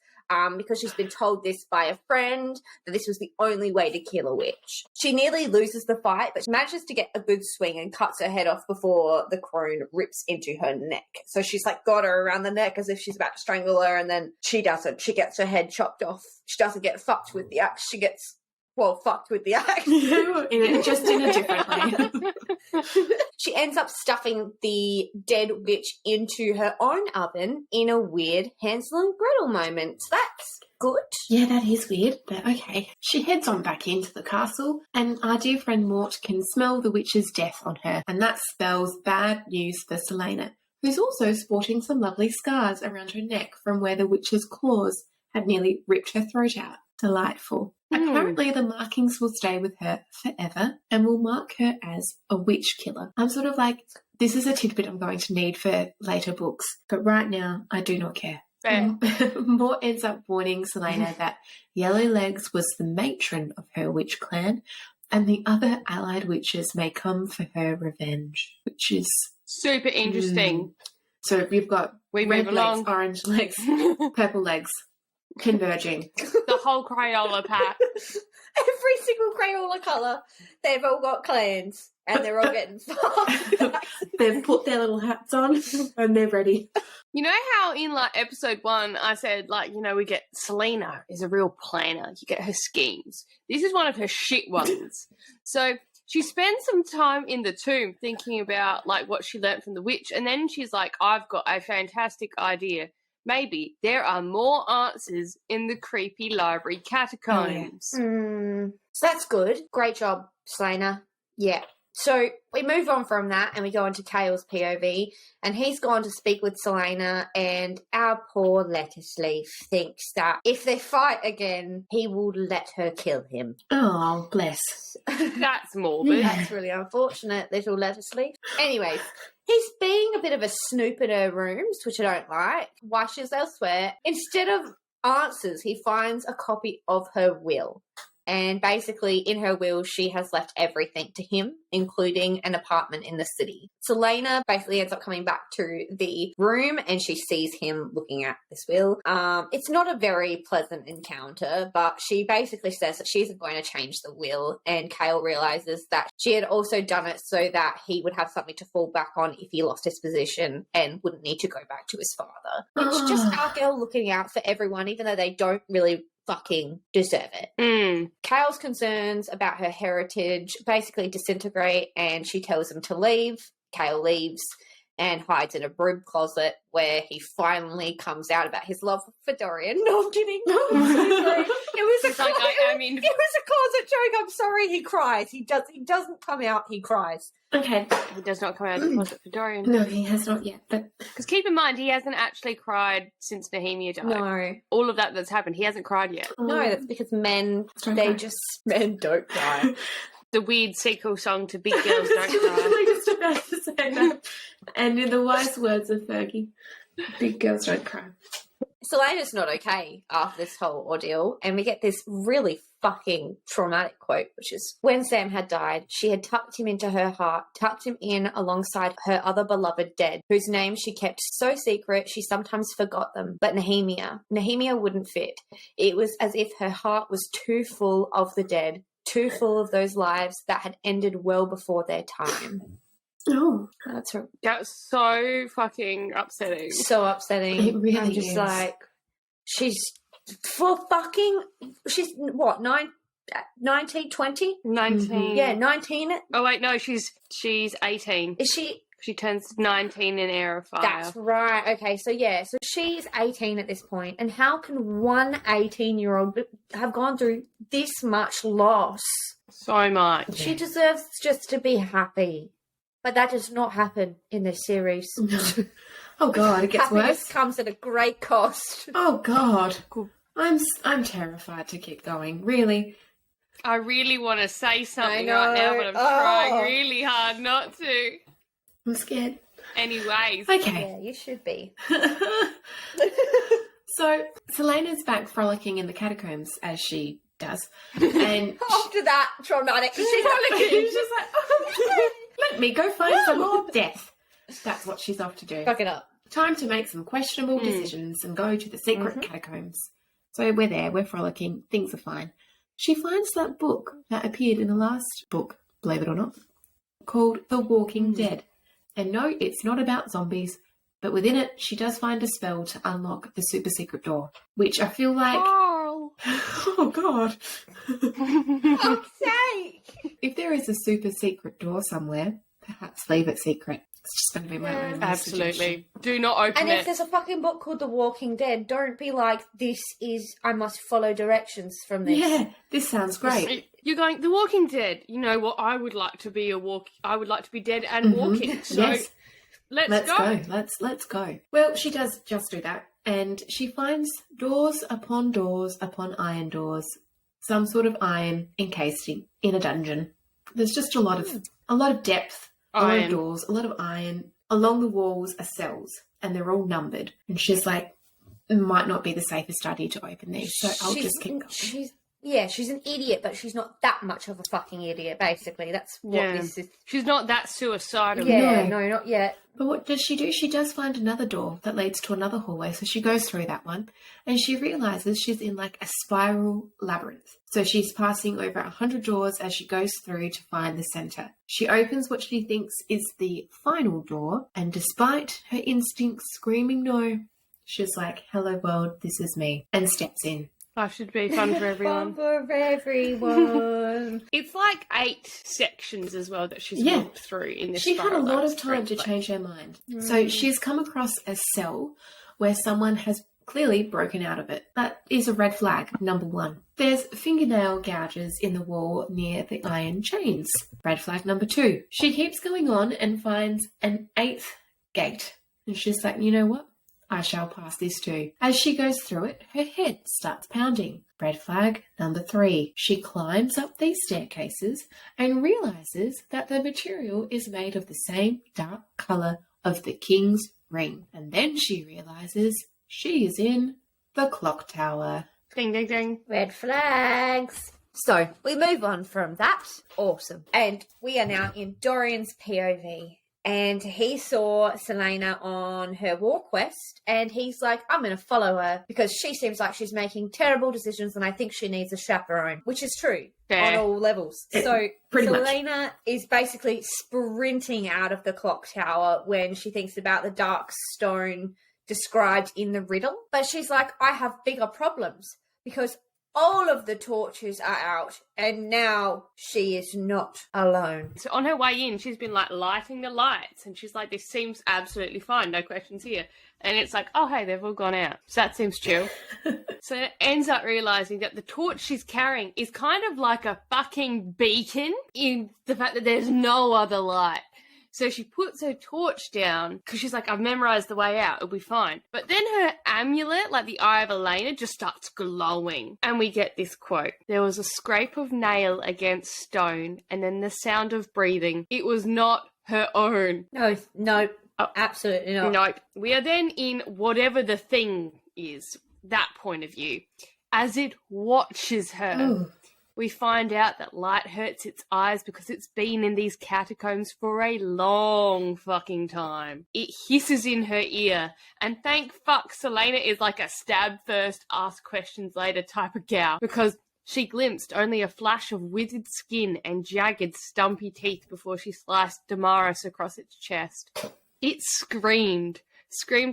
Because she's been told this by a friend that this was the only way to kill a witch. She nearly loses the fight, but she manages to get a good swing and cuts her head off before the crone rips into her neck. So she's like got her around the neck as if she's about to strangle her, and then she doesn't. She gets her head chopped off. She doesn't get fucked with the axe. She gets, fucked with the axe. Just in a different way. She ends up stuffing the dead witch into her own oven in a weird Hansel and Gretel moment. So that's good. Yeah, that is weird, but okay. She heads on back into the castle, and our dear friend Mort can smell the witch's death on her, and that spells bad news for Celaena, who's also sporting some lovely scars around her neck from where the witch's claws had nearly ripped her throat out. Delightful. Apparently the markings will stay with her forever and will mark her as a witch killer. I'm sort of like, this is a tidbit I'm going to need for later books, but right now I do not care. Mort ends up warning Celaena that Yellow Legs was the matron of her witch clan, and the other allied witches may come for her revenge, which is super interesting. So we've got red legs, orange legs, purple legs, converging. The whole Crayola pack. Every single Crayola colour. They've all got clans, and they're all getting fucked. They've put their little hats on, and they're ready. You know how in like episode 1 I said we get Celaena is a real planner. You get her schemes. This is one of her shit ones. So she spends some time in the tomb thinking about like what she learnt from the witch, and then she's like, I've got a fantastic idea. Maybe there are more answers in the creepy library catacombs. Oh, yeah. So that's good. Great job, Celaena. Yeah. So we move on from that and we go into Kale's POV, and he's gone to speak with Celaena, and our poor lettuce leaf thinks that if they fight again, he will let her kill him. Oh, bless. That's morbid. That's really unfortunate, little lettuce leaf. Anyways, he's being a bit of a snoop in her rooms, which I don't like. While she's elsewhere, instead of answers, he finds a copy of her will. And basically, in her will, she has left everything to him, including an apartment in the city. Celaena basically ends up coming back to the room, and she sees him looking at this will. It's not a very pleasant encounter, but she basically says that she isn't going to change the will, and Kale realizes that she had also done it so that he would have something to fall back on if he lost his position and wouldn't need to go back to his father. It's just our girl looking out for everyone, even though they don't really fucking deserve it. Kale's concerns about her heritage basically disintegrate, and she tells him to leave. Kale leaves and hides in a broom closet, where he finally comes out about his love for Dorian. No, I'm kidding. No, I'm so sorry. It was a closet joke. I'm sorry. He cries. He doesn't come out. He cries. Okay. He does not come out of the closet for Dorian. No, he has not yet. Because keep in mind, he hasn't actually cried since Nehemia died. No. All of that's happened. He hasn't cried yet. No, that's because men don't cry. The weird sequel song to Big Girls Don't Cry. I was just about to say that. And in the wise words of Fergie, big girls don't cry. Celaena's not okay after this whole ordeal, and we get this really fucking traumatic quote, which is, when Sam had died, she had tucked him into her heart, tucked him in alongside her other beloved dead, whose names she kept so secret she sometimes forgot them. But Nehemia wouldn't fit. It was as if her heart was too full of the dead, too full of those lives that had ended well before their time. Oh, that's so fucking upsetting. So upsetting. It really I'm just is. like, she's what, 19, 20? 19. Mm-hmm. Yeah, 19. Oh wait, no, she's 18. Is she? She turns 19 in Air of Fire. That's right. Okay, so she's 18 at this point, and how can one 18-year-old have gone through this much loss? So much. She deserves just to be happy. But that does not happen in this series. Oh, God, it gets Happiness worse. comes at a great cost. Oh, God. I'm terrified to keep going, really. I really want to say something I right now, but I'm know. trying really hard not to. I'm scared. Anyways. Okay. Yeah, you should be. So, Celaena's back frolicking in the catacombs, as she does. And After that, traumatic. She's frolicking. she's just like, oh, let me go find some more death. That's what she's off to do. Fuck it up. Time to make some questionable decisions and go to the secret catacombs. So we're there, we're frolicking, things are fine. She finds that book that appeared in the last book, believe it or not, called The Walking Dead. And no, it's not about zombies, but within it, she does find a spell to unlock the super secret door, which I feel like... Carl. Oh, God. Fuck's sake. If there is a super secret door somewhere, perhaps leave it secret. It's just going to be my own suggestion. Absolutely. Do not open And it. if there's a fucking book called The Walking Dead, don't be like, I must follow directions from this. Yeah, this sounds great. You're going, The Walking Dead. You know what? I would like to be I would like to be dead and walking. So Yes. let's go. Let's go. Well, she does just do that. And she finds doors upon iron doors. Some sort of iron encased in a dungeon. There's just a lot of depth. A lot of doors, a lot of iron. Along the walls are cells, and they're all numbered. And she's like, it might not be the safest idea to open these, so I'll just keep going. She's an idiot, but she's not that much of a fucking idiot, basically. That's what this is. She's not that suicidal. Yeah, no, not yet. But what does she do? She does find another door that leads to another hallway, so she goes through that one, and she realises she's in like a spiral labyrinth. So she's passing over 100 doors as she goes through to find the centre. She opens what she thinks is the final door, and despite her instincts screaming no, she's like, hello world, this is me, and steps in. Life should be fun for everyone. Fun for everyone. It's like 8 sections as well that she's walked through in this. She had a lot of time to change her mind. So she's come across a cell where someone has clearly broken out of it. That is a red flag, number 1. There's fingernail gouges in the wall near the iron chains. Red flag number 2. She keeps going on and finds an 8th gate. And she's like, you know what? I shall pass this too. As she goes through it, her head starts pounding. Red flag number 3. She climbs up these staircases and realises that the material is made of the same dark colour of the king's ring. And then she realises she is in the clock tower. Ding, ding, ding. Red flags. So, we move on from that. Awesome. And we are now in Dorian's POV. And he saw Celaena on her war quest, and he's like, I'm going to follow her because she seems like she's making terrible decisions and I think she needs a chaperone, which is true on all levels. So Celaena is basically sprinting out of the clock tower when she thinks about the dark stone described in the riddle. But she's like, I have bigger problems because all of the torches are out and now she is not alone. So on her way in, she's been like lighting the lights and she's like, this seems absolutely fine. No questions here. And it's like, oh, hey, they've all gone out. So that seems chill. So it ends up realising that the torch she's carrying is kind of like a fucking beacon in the fact that there's no other light. So she puts her torch down because she's like, I've memorised the way out. It'll be fine. But then her amulet, like the Eye of Elena, just starts glowing. And we get this quote. There was a scrape of nail against stone and then the sound of breathing. It was not her own. No, absolutely not. Nope. We are then in whatever the thing is, that point of view. As it watches her. Ooh. We find out that light hurts its eyes because it's been in these catacombs for a long fucking time. It hisses in her ear, and thank fuck Celaena is like a stab first, ask questions later type of gal, because she glimpsed only a flash of withered skin and jagged, stumpy teeth before she sliced Damaris across its chest. It screamed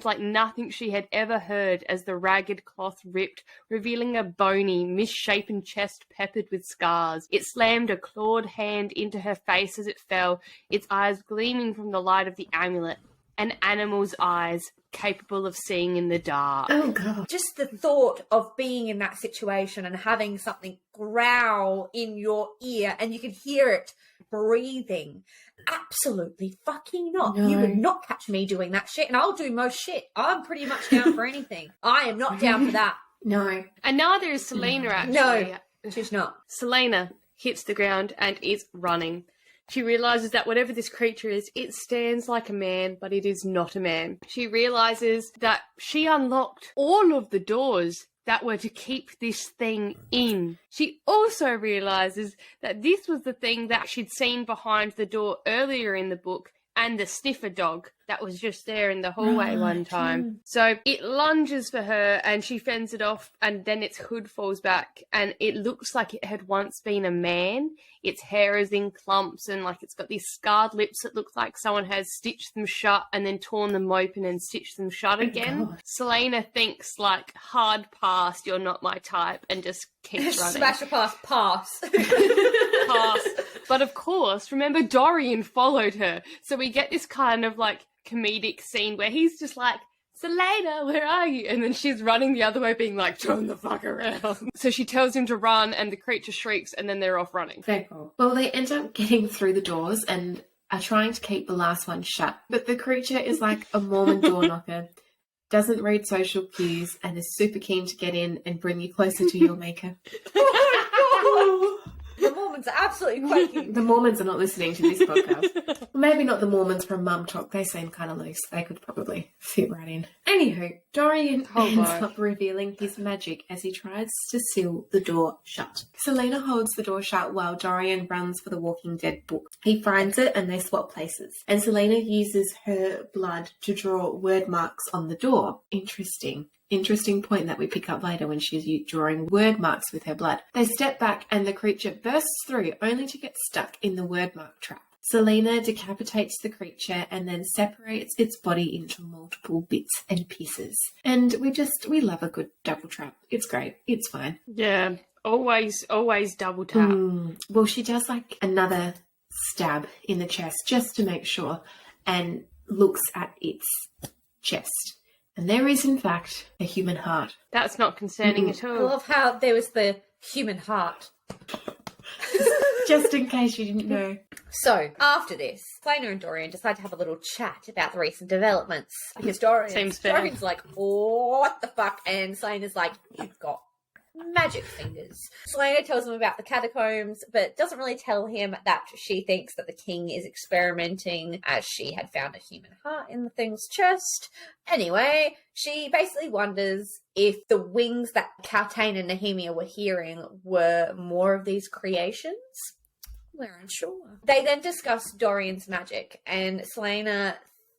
like nothing she had ever heard as the ragged cloth ripped, revealing a bony, misshapen chest peppered with scars. It slammed a clawed hand into her face as it fell, its eyes gleaming from the light of the amulet. An animal's eyes, capable of seeing in the dark. Oh, God. Just the thought of being in that situation and having something growl in your ear and you can hear it breathing. Absolutely fucking not. No. You would not catch me doing that shit, and I'll do most shit. I'm pretty much down for anything. I am not down for that. No. And neither is Celaena, actually. No, she's not. Celaena hits the ground and is running. She realizes that whatever this creature is, it stands like a man, but it is not a man. She realizes that she unlocked all of the doors that were to keep this thing in. She also realizes that this was the thing that she'd seen behind the door earlier in the book, and the sniffer dog that was just there in the hallway one time. So it lunges for her and she fends it off, and then its hood falls back and it looks like it had once been a man. Its hair is in clumps and like it's got these scarred lips that look like someone has stitched them shut and then torn them open and stitched them shut again. God. Celaena thinks like, hard pass, you're not my type, and just keeps running. Smash a pass. Pass. But of course, remember, Dorian followed her. So we get this kind of like comedic scene where he's just like, Celaena, where are you? And then she's running the other way being like, turn the fuck around. So she tells him to run and the creature shrieks and then they're off running. Very cool. Well, they end up getting through the doors and are trying to keep the last one shut. But the creature is like a Mormon door knocker, doesn't read social cues, and is super keen to get in and bring you closer to your maker. The Mormons are absolutely quaking. The Mormons are not listening to this podcast. Well, maybe not the Mormons from Mum Talk. They seem kind of loose. They could probably fit right in. Anywho, Dorian ends up revealing his magic as he tries to seal the door shut. Celaena holds the door shut while Dorian runs for the Walking Dead book. He finds it and they swap places. And Celaena uses her blood to draw word marks on the door. Interesting point that we pick up later when she's drawing word marks with her blood. They step back and the creature bursts through, only to get stuck in the word mark trap. Celaena decapitates the creature and then separates its body into multiple bits and pieces. And we love a good double trap. It's great. It's fine. Yeah, always double tap. Well, she does like another stab in the chest just to make sure, and looks at its chest. And there is, in fact, a human heart. That's not concerning at I all. love how there was the human heart. Just in case you didn't know. So, after this, Celaena and Dorian decide to have a little chat about the recent developments. Because Seems fair. Dorian's like, oh, what the fuck? And Celaena's like, you've got magic fingers. Celaena tells him about the catacombs, but doesn't really tell him that she thinks that the king is experimenting, as she had found a human heart in the thing's chest. Anyway, she basically wonders if the wings that Celaena and Nehemia were hearing were more of these creations. We're unsure. They then discuss Dorian's magic, and Celaena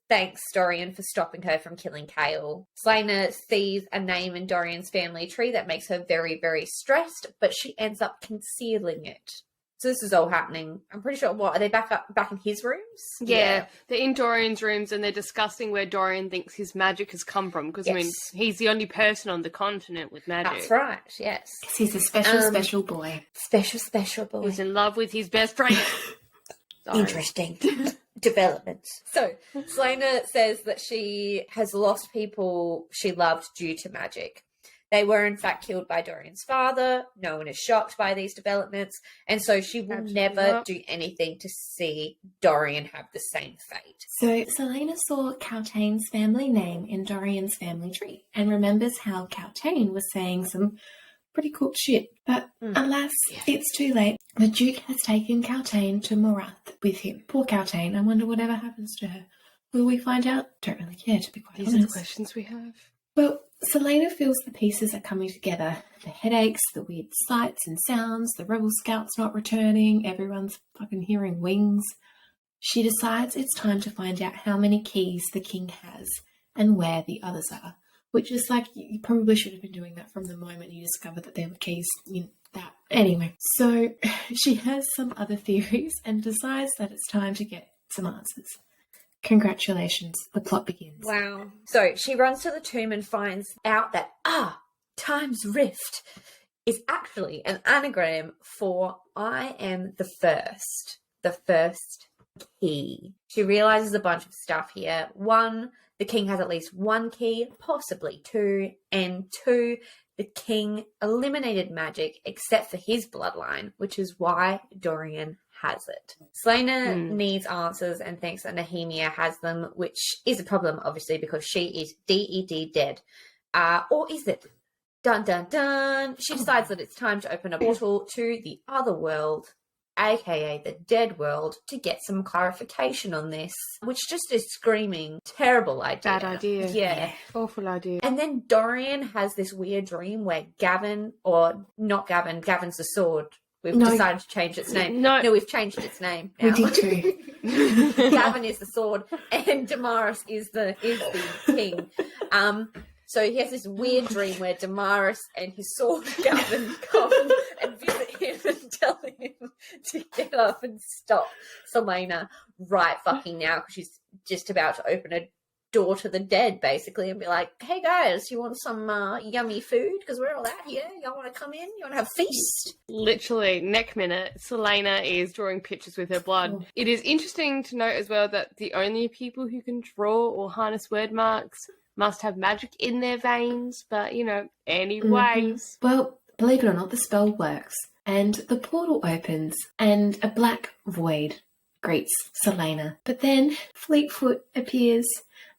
thanks Dorian for stopping her from killing Kale. Celaena sees a name in Dorian's family tree that makes her very, very stressed, but she ends up concealing it. So this is all happening. I'm pretty sure, are they back in his rooms? Yeah, they're in Dorian's rooms and they're discussing where Dorian thinks his magic has come from. Because, I mean, he's the only person on the continent with magic. That's right, yes. He's a special boy. Special boy. He's in love with his best friend. Interesting developments. So, Celaena says that she has lost people she loved due to magic. They were, in fact, killed by Dorian's father. No one is shocked by these developments. And so she will never do anything to see Dorian have the same fate. So Celaena saw Cauthaine's family name in Dorian's family tree and remembers how Cauthane was saying some pretty cool shit. But alas, it's too late. The Duke has taken Cauthane to Morath with him. Poor Cauthane. I wonder whatever happens to her. Will we find out? Don't really care, to be quite honest. These are the questions we have. Well, Celaena feels the pieces are coming together. The headaches, the weird sights and sounds, the rebel scouts not returning, everyone's fucking hearing wings. She decides it's time to find out how many keys the king has and where the others are. Which is like, you probably should have been doing that from the moment you discovered that there were keys. Anyway, so she has some other theories and decides that it's time to get some answers. Congratulations, the plot begins. Wow. So she runs to the tomb and finds out that, Time's Rift is actually an anagram for I am the first key. She realizes a bunch of stuff here. 1, the king has at least 1 key, possibly 2, and 2, the king eliminated magic except for his bloodline, which is why Dorian has it. Celaena needs answers and thinks that Nehemia has them, which is a problem, obviously, because she is DED dead. Or is it? dun dun dun, she decides that it's time to open a portal to the other world, aka the dead world, to get some clarification on this, which just is screaming terrible idea. Bad idea. Yeah. Awful idea. And then Dorian has this weird dream where Gavin, or not Gavin, Gavin's the sword. We've decided to change its name. No, we've changed its name now. We did too. Gavin is the sword and Damaris is the king. So he has this weird dream where Damaris and his sword Gavin come and visit him and tell him to get up and stop Celaena right fucking now, because she's just about to open a door to the dead, basically, and be like, hey guys, you want some yummy food? Because we're all out here. Y'all want to come in? You want to have a feast? Literally, next minute, Celaena is drawing pictures with her blood. Oh. It is interesting to note as well that the only people who can draw or harness word marks must have magic in their veins, but, anyways. Well, believe it or not, the spell works, and the portal opens, and a black void greets Celaena. But then Fleetfoot appears,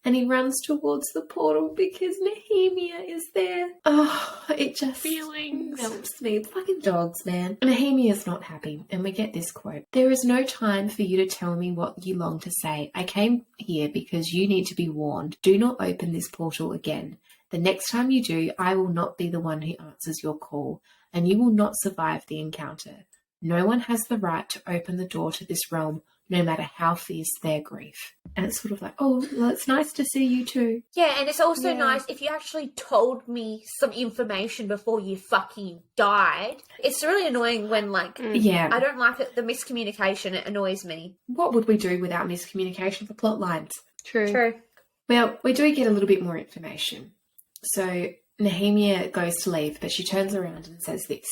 and he runs towards the portal because Nehemia is there. Oh, it just Feelings. melts me. Fucking dogs, man. Nehemia's not happy, and we get this quote. There is no time for you to tell me what you long to say. I came here because you need to be warned. Do not open this portal again. The next time you do, I will not be the one who answers your call, and you will not survive the encounter. No one has the right to open the door to this realm, no matter how fierce their grief. And it's sort of like, oh, well, it's nice to see you too. Yeah, and it's also nice if you actually told me some information before you fucking died. It's really annoying when, Yeah. I don't like it, the miscommunication. It annoys me. What would we do without miscommunication for plot lines? True. Well, we do get a little bit more information. So Nehemia goes to leave, but she turns around and says this.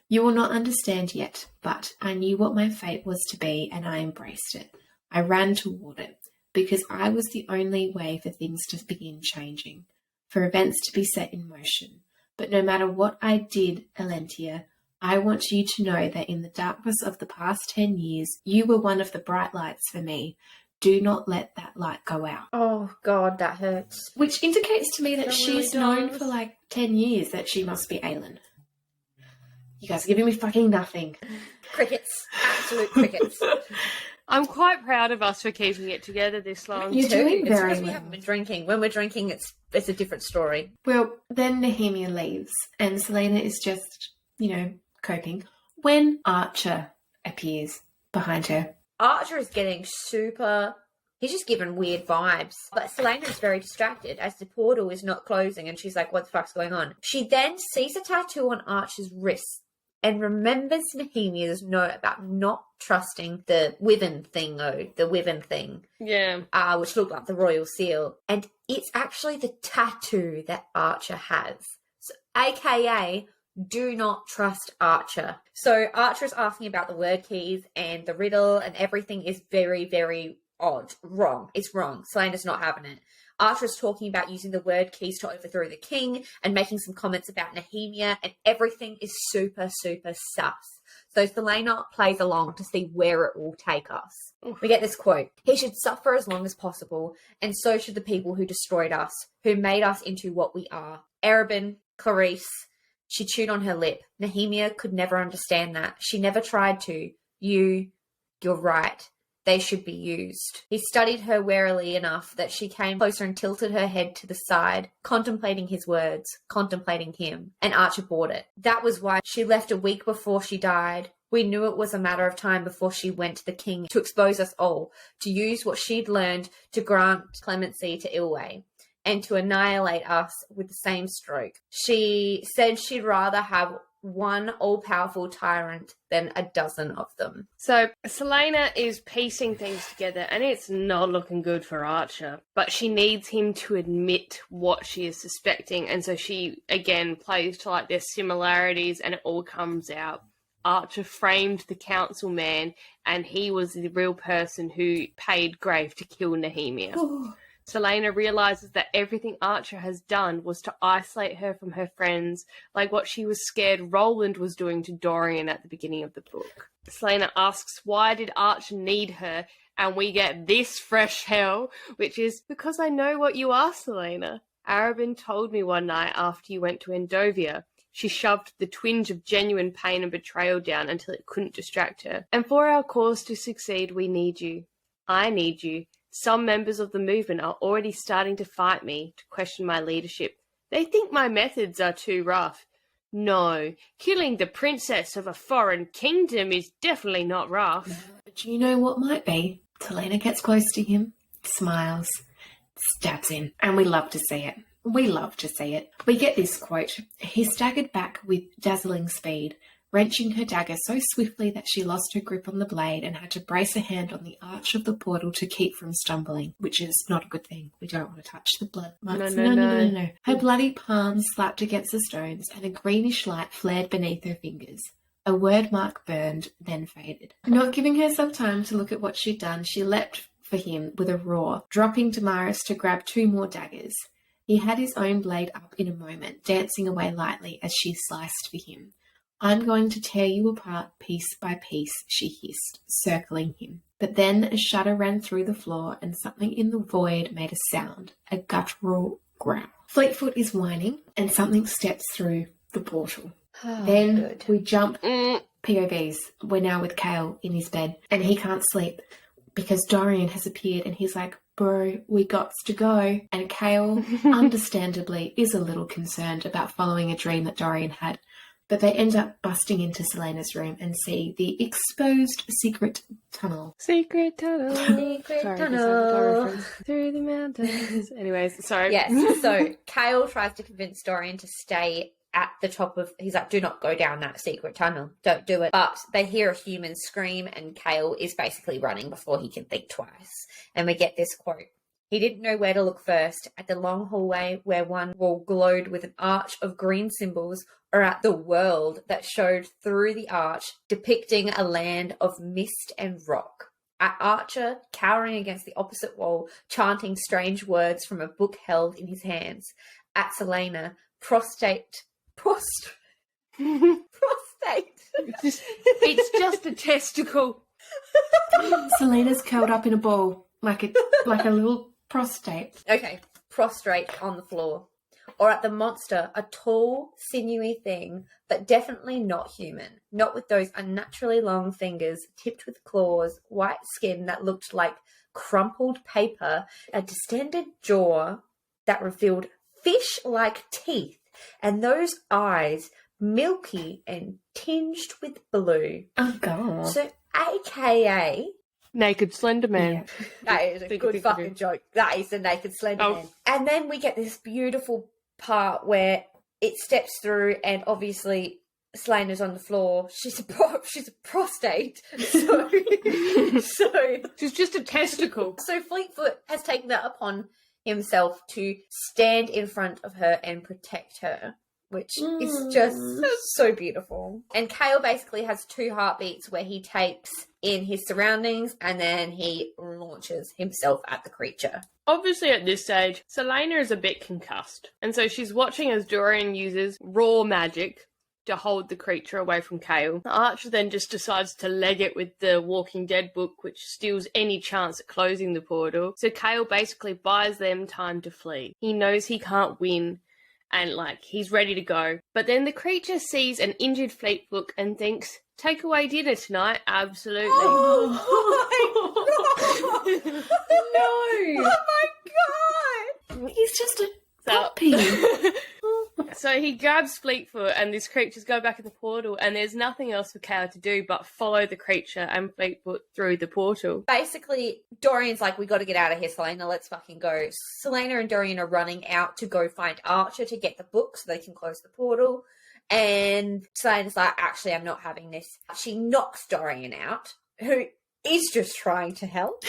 You will not understand yet, but I knew what my fate was to be and I embraced it. I ran toward it because I was the only way for things to begin changing, for events to be set in motion. But no matter what I did, Elentia, I want you to know that in the darkness of the past 10 years, you were one of the bright lights for me. Do not let that light go out. Oh, God, that hurts. Which indicates to me that That she's really known does. for 10 years that she must be Aelin. You guys are giving me fucking nothing. Crickets. Absolute crickets. I'm quite proud of us for keeping it together this long. You're doing It's very because we well. haven't been drinking. When we're drinking, it's a different story. Well, then Nehemia leaves, and Celaena is just, coping, when Archer appears behind her. Archer is getting he's just given weird vibes. But Celaena is very distracted as the portal is not closing and she's like, what the fuck's going on? She then sees a tattoo on Archer's wrist and remembers Nehemia's note about not trusting the Wyvern thing, Yeah. which looked like the royal seal. And it's actually the tattoo that Archer has. So, AKA, do not trust Archer. So Archer is asking about the word keys and the riddle, and everything is very, very odd. Wrong. It's wrong. Celaena's not having it. Archer is talking about using the word keys to overthrow the king and making some comments about Nehemia, and everything is super, super sus. So Celaena plays along to see where it will take us. We get this quote. He should suffer as long as possible, and so should the people who destroyed us, who made us into what we are. Erebin, Clarice. She chewed on her lip. Nehemia could never understand that. She never tried to. You're right. They should be used. He studied her warily enough that she came closer and tilted her head to the side, contemplating his words, contemplating him, and Archer bought it. That was why she left a week before she died. We knew it was a matter of time before she went to the king to expose us all, to use what she'd learned to grant clemency to Ilway, and to annihilate us with the same stroke. She said she'd rather have one all-powerful tyrant than a dozen of them. So Celaena is piecing things together, and it's not looking good for Archer. But she needs him to admit what she is suspecting, and so she, again, plays to their similarities, and it all comes out. Archer framed the council man, and he was the real person who paid Grave to kill Nehemia. Ooh. Celaena realizes that everything Archer has done was to isolate her from her friends, like what she was scared Roland was doing to Dorian at the beginning of the book. Celaena asks, why did Archer need her? And we get this fresh hell, which is, because I know what you are, Celaena. Arabin told me one night after you went to Endovia, she shoved the twinge of genuine pain and betrayal down until it couldn't distract her. And for our cause to succeed, we need you. I need you. Some members of the movement are already starting to fight me, to question my leadership. They think my methods are too rough. No, killing the princess of a foreign kingdom is definitely not rough. But you know what might be? Celaena gets close to him, smiles, stabs him, and we love to see it. We love to see it. We get this quote. He staggered back with dazzling speed, wrenching her dagger so swiftly that she lost her grip on the blade and had to brace her hand on the arch of the portal to keep from stumbling, which is not a good thing. We don't want to touch the blood. No. Her bloody palms slapped against the stones and a greenish light flared beneath her fingers. A word mark burned, then faded. Not giving herself time to look at what she'd done, she leapt for him with a roar, dropping Damaris to grab 2 more daggers. He had his own blade up in a moment, dancing away lightly as she sliced for him. I'm going to tear you apart piece by piece, she hissed, circling him. But then a shudder ran through the floor and something in the void made a sound, a guttural growl. Fleetfoot is whining and something steps through the portal. Then we jump POVs. We're now with Kale in his bed and he can't sleep because Dorian has appeared and he's like, bro, we gots to go. And Kale, understandably, is a little concerned about following a dream that Dorian had. But they end up busting into Celaena's room and see the exposed secret tunnel. Secret tunnel. Secret tunnel. Through the mountains. Anyways, sorry. Yes, so Kale tries to convince Dorian to stay at the top of... He's like, do not go down that secret tunnel. Don't do it. But they hear a human scream and Kale is basically running before he can think twice. And we get this quote. He didn't know where to look first, at the long hallway where one wall glowed with an arch of green symbols, or at the world that showed through the arch, depicting a land of mist and rock. At Archer, cowering against the opposite wall, chanting strange words from a book held in his hands. At Celaena, prostate. It's just a testicle. Celena's curled up in a ball, like a little prostate. Okay, prostrate on the floor. Or at the monster, a tall, sinewy thing, but definitely not human. Not with those unnaturally long fingers, tipped with claws, white skin that looked like crumpled paper, a distended jaw that revealed fish-like teeth, and those eyes milky and tinged with blue. Oh, God. So, AKA... Naked Slender Man. Yeah. That is a good fucking joke. That is the Naked Slender Man. And then we get this beautiful part where it steps through and obviously Celaena's on the floor. She's a prostate. So she's just a testicle. So Fleetfoot has taken that upon himself to stand in front of her and protect her, which is just so beautiful. And Kale basically has 2 heartbeats where he takes in his surroundings and then he launches himself at the creature. Obviously at this stage, Celaena is a bit concussed, and so she's watching as Dorian uses raw magic to hold the creature away from Kale. Archer then just decides to leg it with the Walking Dead book, which steals any chance at closing the portal. So Kale basically buys them time to flee. He knows he can't win, and he's ready to go. But then the creature sees an injured Fleetfoot and thinks, take away dinner tonight, absolutely. Oh my God! No! Oh my God! He's just a puppy. So he grabs Fleetfoot and this creature's go back in the portal and there's nothing else for Kale to do but follow the creature and Fleetfoot through the portal. Basically, Dorian's like, we got to get out of here, Celaena, let's fucking go. Celaena and Dorian are running out to go find Archer to get the book so they can close the portal. And Celaena's like, actually, I'm not having this. She knocks Dorian out, who is just trying to help,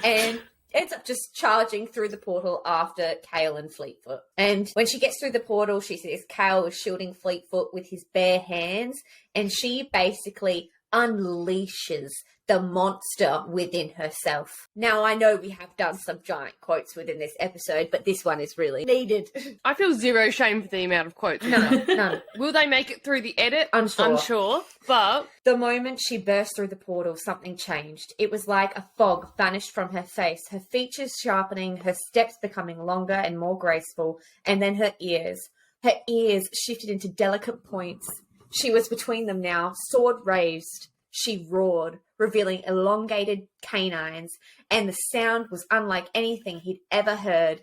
and ends up just charging through the portal after Kale and Fleetfoot. And when she gets through the portal, she sees Kale is shielding Fleetfoot with his bare hands, and she basically unleashes the monster within herself. Now, I know we have done some giant quotes within this episode, but this one is really needed. I feel zero shame for the amount of quotes. None. Will they make it through the edit? Unsure. But The moment she burst through the portal, something changed. It was like a fog vanished from her face, her features sharpening, her steps becoming longer and more graceful, and then her ears. Her ears shifted into delicate points. She was between them now, sword raised. She roared, revealing elongated canines, and the sound was unlike anything he'd ever heard.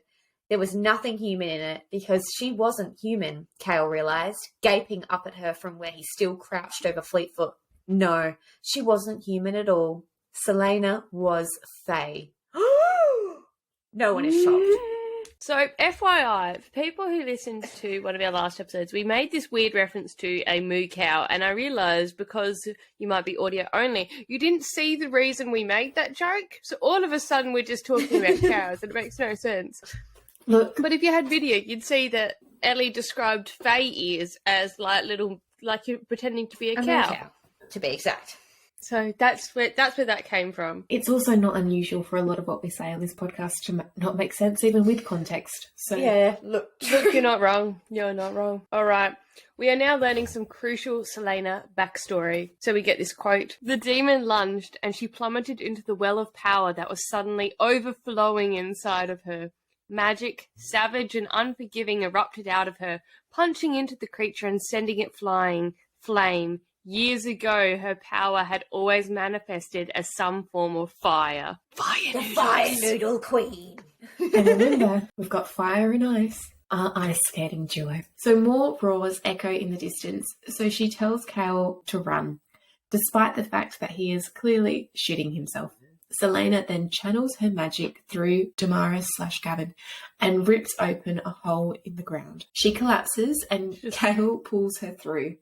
There was nothing human in it, because she wasn't human, Cale realised, gaping up at her from where he still crouched over Fleetfoot. No, she wasn't human at all. Celaena was Fae. No one is shocked. So, FYI, for people who listened to one of our last episodes, we made this weird reference to a moo cow, and I realised because you might be audio only, you didn't see the reason we made that joke. So all of a sudden we're just talking about cows, and it makes no sense. Look, But if you had video, you'd see that Ellie described Fae ears as like you're pretending to be a cow. To be exact. So that's where that came from. it's also not unusual for a lot of what we say on this podcast to not make sense, even with context. So Yeah, look. Look, you're not wrong. You're not wrong. All right. We are now learning some crucial Celaena backstory. So we get this quote. The demon lunged and she plummeted into the well of power that was suddenly overflowing inside of her. Magic, savage and unforgiving, erupted out of her, punching into the creature and sending it flying. Flame. Years ago, her power had always manifested as some form of fire. Fire The noodles. Fire Noodle Queen. And remember, we've got fire and ice. Our ice skating duo. So more roars echo in the distance, so she tells Cale to run, despite the fact that he is clearly shitting himself. Celaena then channels her magic through Damaris/Gavin and rips open a hole in the ground. She collapses and Cale pulls her through.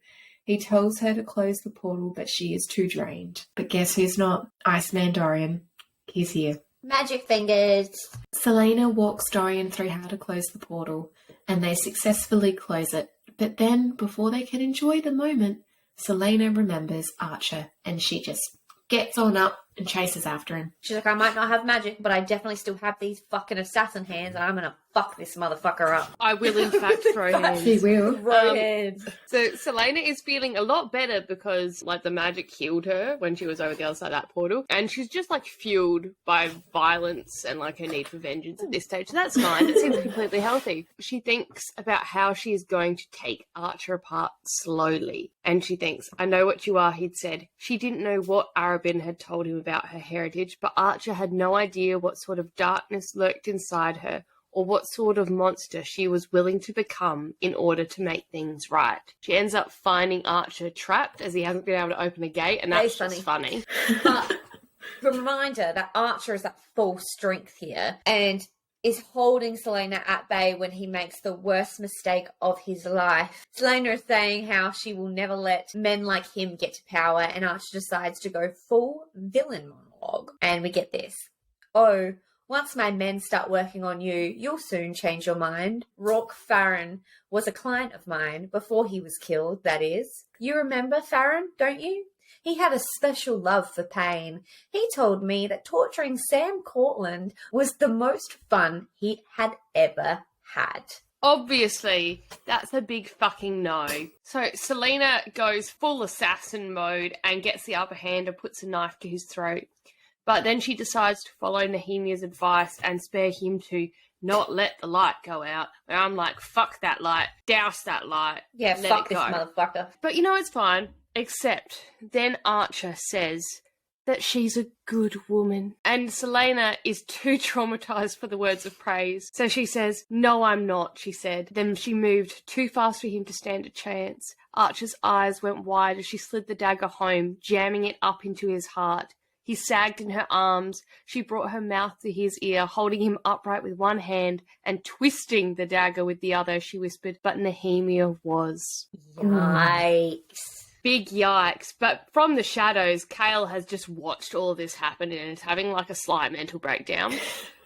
He tells her to close the portal, but she is too drained. But guess who's not? Iceman Dorian. He's here. Magic fingers. Celaena walks Dorian through how to close the portal, and they successfully close it. But then, before they can enjoy the moment, Celaena remembers Archer, and she just gets on up and chases after him. She's like, I might not have magic, but I definitely still have these fucking assassin hands, and I'm gonna fuck this motherfucker up. I will, in fact, throw hands. She will. Hands. So Celaena is feeling a lot better because, like, the magic healed her when she was over the other side of that portal. And she's just, like, fueled by violence and, like, her need for vengeance at this stage. So that's fine. It seems completely healthy. She thinks about how she is going to take Archer apart slowly. And she thinks, I know what you are, he'd said. She didn't know what Arabin had told him about her heritage, but Archer had no idea what sort of darkness lurked inside her, or what sort of monster she was willing to become in order to make things right. She ends up finding Archer trapped as he hasn't been able to open a gate, and that's just funny. But reminder that Archer is at full strength here and is holding Celaena at bay when he makes the worst mistake of his life. Celaena is saying how she will never let men like him get to power, and Archer decides to go full villain monologue. And we get this. Oh, once my men start working on you, you'll soon change your mind. Rourke Farron was a client of mine before he was killed, that is. You remember Farron, don't you? He had a special love for pain. He told me that torturing Sam Cortland was the most fun he had ever had. Obviously, that's a big fucking no. So Celaena goes full assassin mode and gets the upper hand and puts a knife to his throat. But then she decides to follow Nehemiah's advice and spare him to not let the light go out. And I'm like, fuck that light. Douse that light. Yeah, let fuck it this go. motherfucker. But you know, it's fine. Except then Archer says that she's a good woman. And Celaena is too traumatized for the words of praise. So she says, no, I'm not, she said. Then she moved too fast for him to stand a chance. Archer's eyes went wide as she slid the dagger home, jamming it up into his heart. He sagged in her arms. She brought her mouth to his ear, holding him upright with one hand and twisting the dagger with the other. She whispered, but Nehemiah was. Yikes. Big yikes. But from the shadows, Cale has just watched all of this happen and is having like a slight mental breakdown.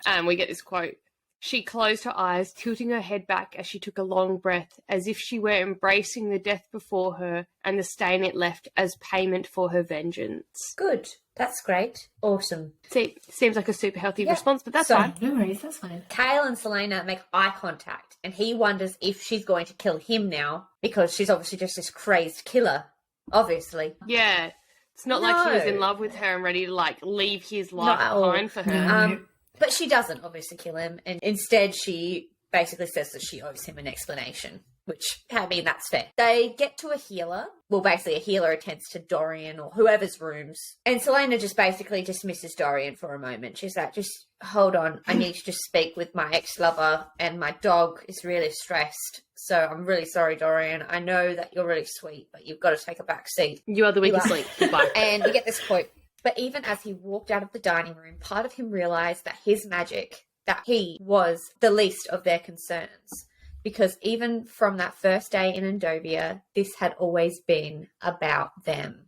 And we get this quote. She closed her eyes, tilting her head back as she took a long breath, as if she were embracing the death before her and the stain it left as payment for her vengeance. Good. That's great. Awesome. See, seems like a super healthy response, but that's fine. No worries, that's fine. Kale and Celaena make eye contact, and he wonders if she's going to kill him now, because she's obviously just this crazed killer, obviously. Yeah. It's not like he was in love with her and ready to, like, leave his life Not at all. behind for her. No. But she doesn't obviously kill him, and instead she basically says that she owes him an explanation, which, I mean, that's fair. They get to a healer. Well, basically a healer attends to Dorian or whoever's rooms. And Celaena just basically dismisses Dorian for a moment. She's like, just hold on. I need to just speak with my ex-lover, and my dog is really stressed. So I'm really sorry, Dorian. I know that you're really sweet, but you've got to take a back seat. You are the weakest link. Goodbye. And we get this quote. But even as he walked out of the dining room, part of him realised that his magic, that he was the least of their concerns. Because even from that first day in Endovia, this had always been about them.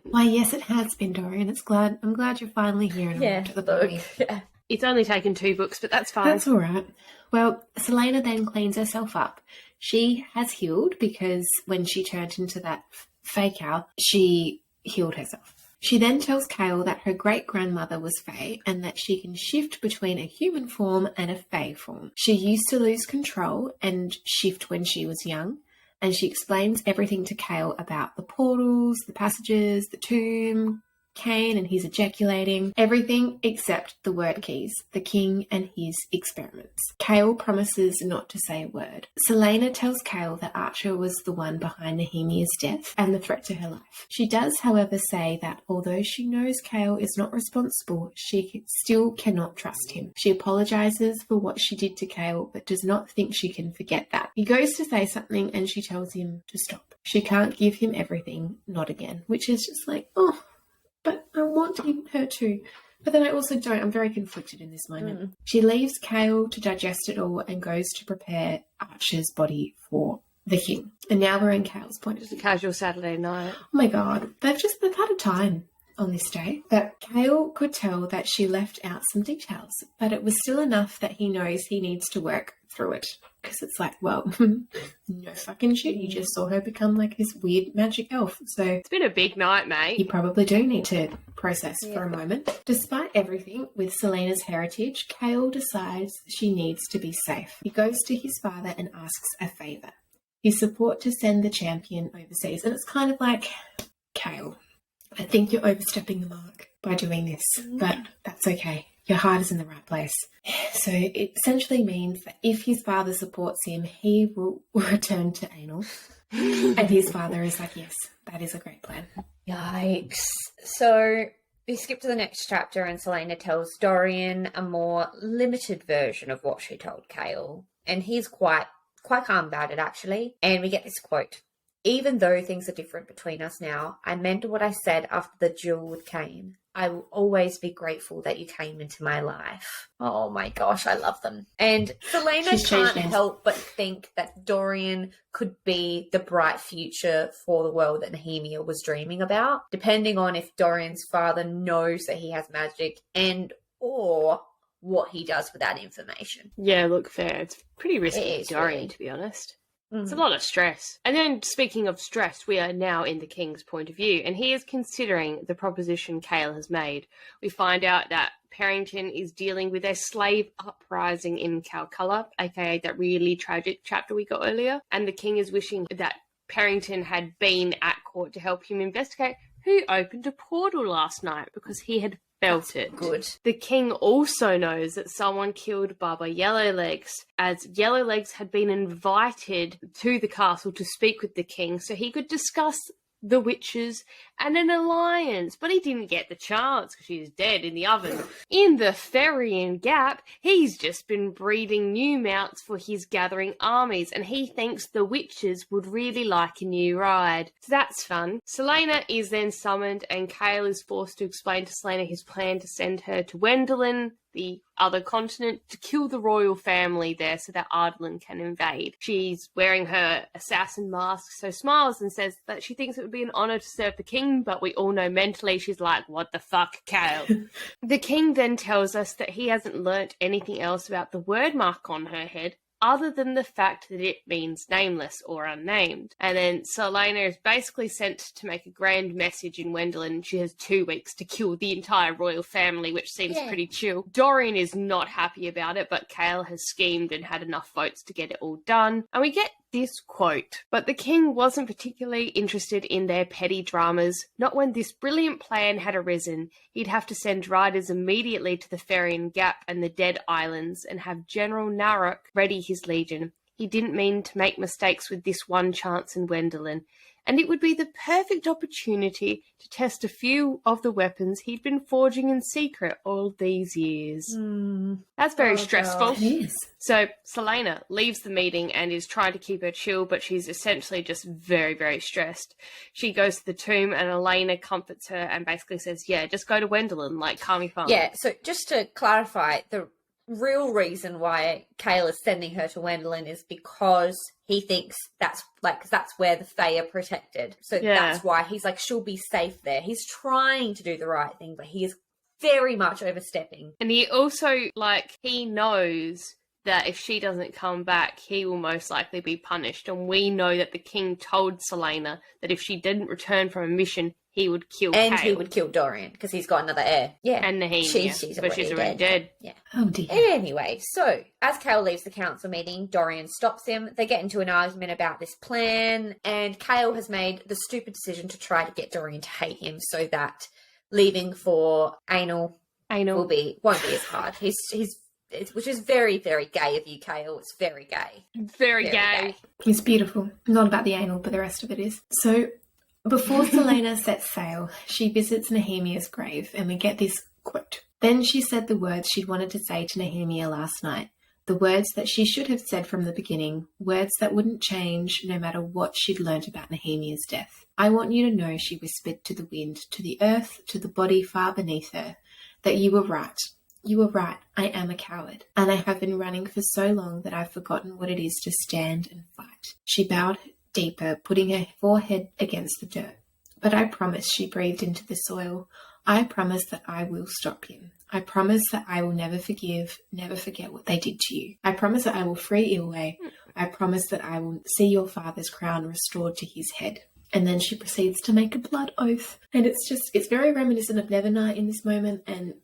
Why, yes, it has been, Dorian. I'm glad you're finally here and to the point. Yeah. It's only taken 2 books, but that's fine. That's all right. Well, Celaena then cleans herself up. She has healed because when she turned into that fake owl, she healed herself. She then tells Kale that her great-grandmother was Fae and that she can shift between a human form and a Fae form. She used to lose control and shift when she was young, and she explains everything to Kale about the portals, the passages, the tomb, Cain and his ejaculating, everything except the word keys, the king and his experiments. Kale promises not to say a word. Celaena tells Kale that Archer was the one behind Nehemia's death and the threat to her life. She does, however, say that although she knows Kale is not responsible, she still cannot trust him. She apologizes for what she did to Kale, but does not think she can forget that. He goes to say something and she tells him to stop. She can't give him everything, not again, which is just like, oh, but I want her to. But then I also don't. I'm very conflicted in this moment. She leaves Kale to digest it all and goes to prepare Archer's body for the king. And now we're in Kale's point of view. Casual Saturday night. Oh my God. They've had a time on this day. But Kale could tell that she left out some details, but it was still enough that he knows he needs to work through it. Because it's like, well, no fucking shit. You just saw her become like this weird magic elf. So It's been a big night, mate. you probably do need to process for a moment. Despite everything with Celaena's heritage, Kale decides she needs to be safe. He goes to his father and asks a favour. His support to send the champion overseas. And it's kind of like, Kale, I think you're overstepping the mark by doing this, but that's okay. Your heart is in the right place. So it essentially means that if his father supports him, he will return to anal. And his father is like, yes, that is a great plan. Yikes. So we skip to the next chapter and Celaena tells Dorian a more limited version of what she told Kale. And he's quite calm about it, actually. And we get this quote. Even though things are different between us now, I meant what I said after the duel with Cain. I will always be grateful that you came into my life. Oh my gosh, I love them. And Celaena can't help but think that Dorian could be the bright future for the world that Nehemia was dreaming about, depending on if Dorian's father knows that he has magic and or what he does with that information. Yeah, look, fair. It's pretty risky for Dorian, to be honest. It's a lot of stress. And then, speaking of stress, we are now in the king's point of view, and he is considering the proposition Kale has made. We find out that Parrington is dealing with a slave uprising in Calcutta, aka that really tragic chapter we got earlier, and the king is wishing that Parrington had been at court to help him investigate who opened a portal last night, because he had felt it. Good. The king also knows that someone killed Baba Yellowlegs, as Yellowlegs had been invited to the castle to speak with the king so he could discuss the witches and an alliance, but he didn't get the chance because she's dead in the oven. In the Ferrian Gap, he's just been breeding new mounts for his gathering armies, and he thinks the witches would really like a new ride. So that's fun. Celaena is then summoned, and Kale is forced to explain to Celaena his plan to send her to Wendelin, the other continent, to kill the royal family there so that Ardlin can invade. She's wearing her assassin mask, so smiles and says that she thinks it would be an honour to serve the king, but we all know mentally she's like, what the fuck, Kale? The king then tells us that he hasn't learnt anything else about the word mark on her head, other than the fact that it means nameless or unnamed. And then Celaena is basically sent to make a grand message in Wendelin, and she has 2 weeks to kill the entire royal family, which seems pretty chill. Dorian is not happy about it, but Cale has schemed and had enough votes to get it all done. And we get this quote, "But the king wasn't particularly interested in their petty dramas. Not when this brilliant plan had arisen. He'd have to send riders immediately to the Ferrian Gap and the Dead Islands and have General Narok ready his legion. He didn't mean to make mistakes with this one chance in Wendelin, and it would be the perfect opportunity to test a few of the weapons he'd been forging in secret all these years." That's very stressful. It is. So Celaena leaves the meeting and is trying to keep her chill, but she's essentially just very, very stressed. She goes to the tomb and Elena comforts her and basically says, yeah, just go to Wendelin, like, calm your phone. Yeah, so just to clarify, the real reason why Cale is sending her to Wendelin is because he thinks that's where the Fae are protected. So that's why he's like, she'll be safe there. He's trying to do the right thing, but he is very much overstepping. And he also, like, he knows that if she doesn't come back, he will most likely be punished. And we know that the king told Celaena that if she didn't return from a mission, he would kill And Cale. he would kill Dorian, because he's got another heir. Yeah. And Naheen, She's already dead. Yeah. Oh dear. Anyway, so as Cale leaves the council meeting, Dorian stops him. They get into an argument about this plan, and Cale has made the stupid decision to try to get Dorian to hate him so that leaving for anal won't be as hard. Which is very, very gay of you, Cale. It's very gay. Very gay. It's beautiful. Not about the anal, but the rest of it is. So, before Celaena sets sail, she visits Nehemia's grave, and we get this quote. "Then she said the words she'd wanted to say to Nehemia last night. The words that she should have said from the beginning. Words that wouldn't change no matter what she'd learnt about Nehemia's death. I want you to know," she whispered to the wind, to the earth, to the body far beneath her, "that you were right. You were right. I am a coward. And I have been running for so long that I've forgotten what it is to stand and fight." She bowed deeper, putting her forehead against the dirt. "But I promise," she breathed into the soil, "I promise that I will stop him. I promise that I will never forgive, never forget what they did to you. I promise that I will free Ilwe. I promise that I will see your father's crown restored to his head." And then she proceeds to make a blood oath. And it's very reminiscent of Nevernight in this moment, and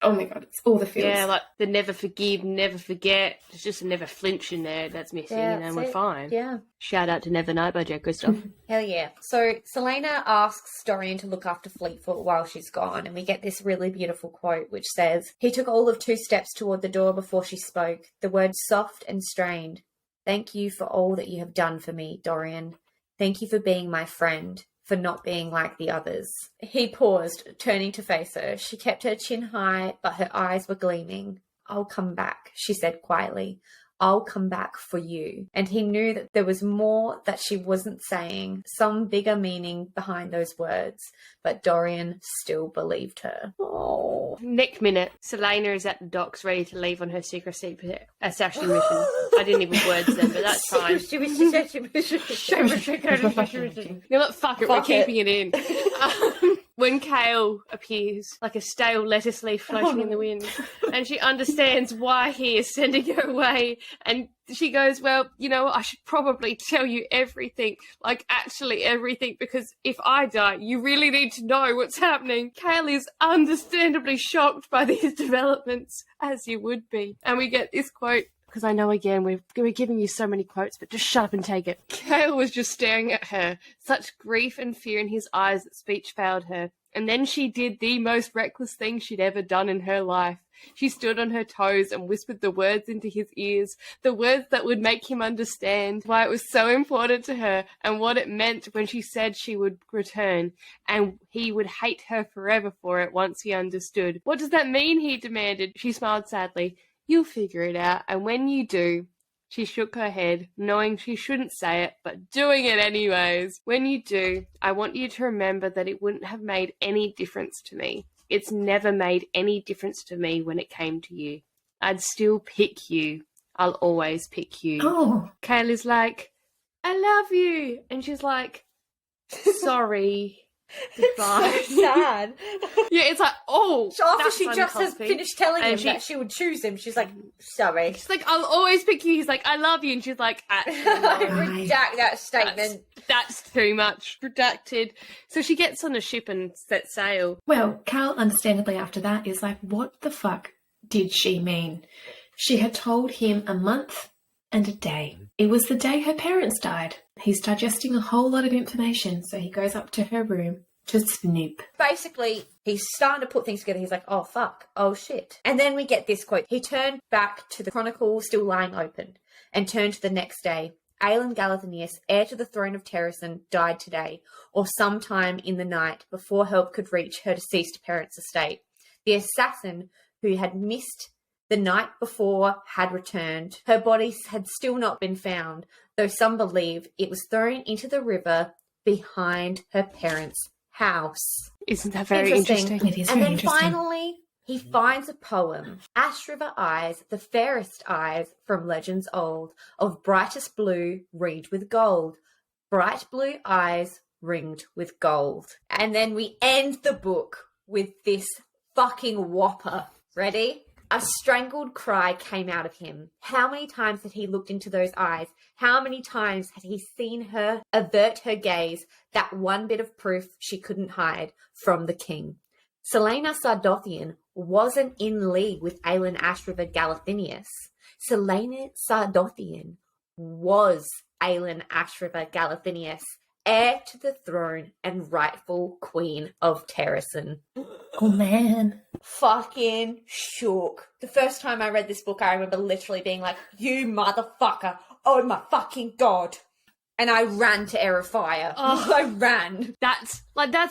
oh my god, it's all the feels. Yeah, like the never forgive, never forget. There's just a never flinch in there that's missing, and we're fine. Yeah. Shout out to Nevernight by Joe Christoph. Hell yeah. So Celaena asks Dorian to look after Fleetfoot while she's gone, and we get this really beautiful quote which says, "He took all of 2 steps toward the door before she spoke, the words soft and strained. Thank you for all that you have done for me, Dorian. Thank you for being my friend, for not being like the others." He paused, turning to face her. She kept her chin high, but her eyes were gleaming. "I'll come back," she said quietly. "I'll come back for you." And he knew that there was more that she wasn't saying, some bigger meaning behind those words, but Dorian still believed her. Oh. Next minute, Celaena is at the docks ready to leave on her secret assassin mission. I didn't even words then, but that's fine. You know what? Fuck it, we're keeping it in. When Cale appears, like a stale lettuce leaf floating in the wind, and she understands why he is sending her away, and she goes, well, you know, I should probably tell you everything, like actually everything, because if I die, you really need to know what's happening. Cale is understandably shocked by these developments, as you would be. And we get this quote, because I know, again, we're giving you so many quotes, but just shut up and take it. Cale was just staring at her, such grief and fear in his eyes that speech failed her. And then she did the most reckless thing she'd ever done in her life. She stood on her toes and whispered the words into his ears, the words that would make him understand why it was so important to her and what it meant when she said she would return, and he would hate her forever for it once he understood. "What does that mean?" he demanded. She smiled sadly. "You'll figure it out, and when you do..." She shook her head, knowing she shouldn't say it, but doing it anyways. "When you do, I want you to remember that it wouldn't have made any difference to me. It's never made any difference to me when it came to you. I'd still pick you. I'll always pick you." Oh. Cale is like, "I love you." And she's like, "Sorry." Goodbye. So sad. Yeah, it's like, oh. After that's she just has uncomfy. finished telling him And that she would choose him, she's like, sorry. She's like, I'll always pick you. He's like, I love you. And she's like, actually, no. Redact that statement. That's too much. Redacted. So she gets on a ship and sets sail. Well, Cal, understandably after that, is like, what the fuck did she mean? She had told him a month and a day. It was the day her parents died. He's digesting a whole lot of information, so he goes up to her room to snoop. Basically, he's starting to put things together. He's like, oh, fuck. Oh, shit. And then we get this quote. He turned back to the chronicle still lying open and turned to the next day. Aelin Galathynius, heir to the throne of Terrasen, died today, or sometime in the night before help could reach her deceased parents' estate. The assassin who had missed the night before had returned. Her body had still not been found, though some believe it was thrown into the river behind her parents' house. Isn't that very interesting? It is And very then interesting. finally, he finds a poem. Ash River eyes, the fairest eyes from legends old, of brightest blue ringed with gold. Bright blue eyes ringed with gold. And then we end the book with this fucking whopper. Ready? A strangled cry came out of him. How many times had he looked into those eyes? How many times had he seen her avert her gaze, that one bit of proof she couldn't hide from the king? Celaena Sardothian wasn't in league with Aelin Ashriver Galathynius. Celaena Sardothian was Aelin Ashriver Galathynius, heir to the throne and rightful queen of Terrasen. Oh, man. Fucking shook. The first time I read this book, I remember literally being like, you motherfucker, oh my fucking god. And I ran to Aerofire. Oh. I ran. That's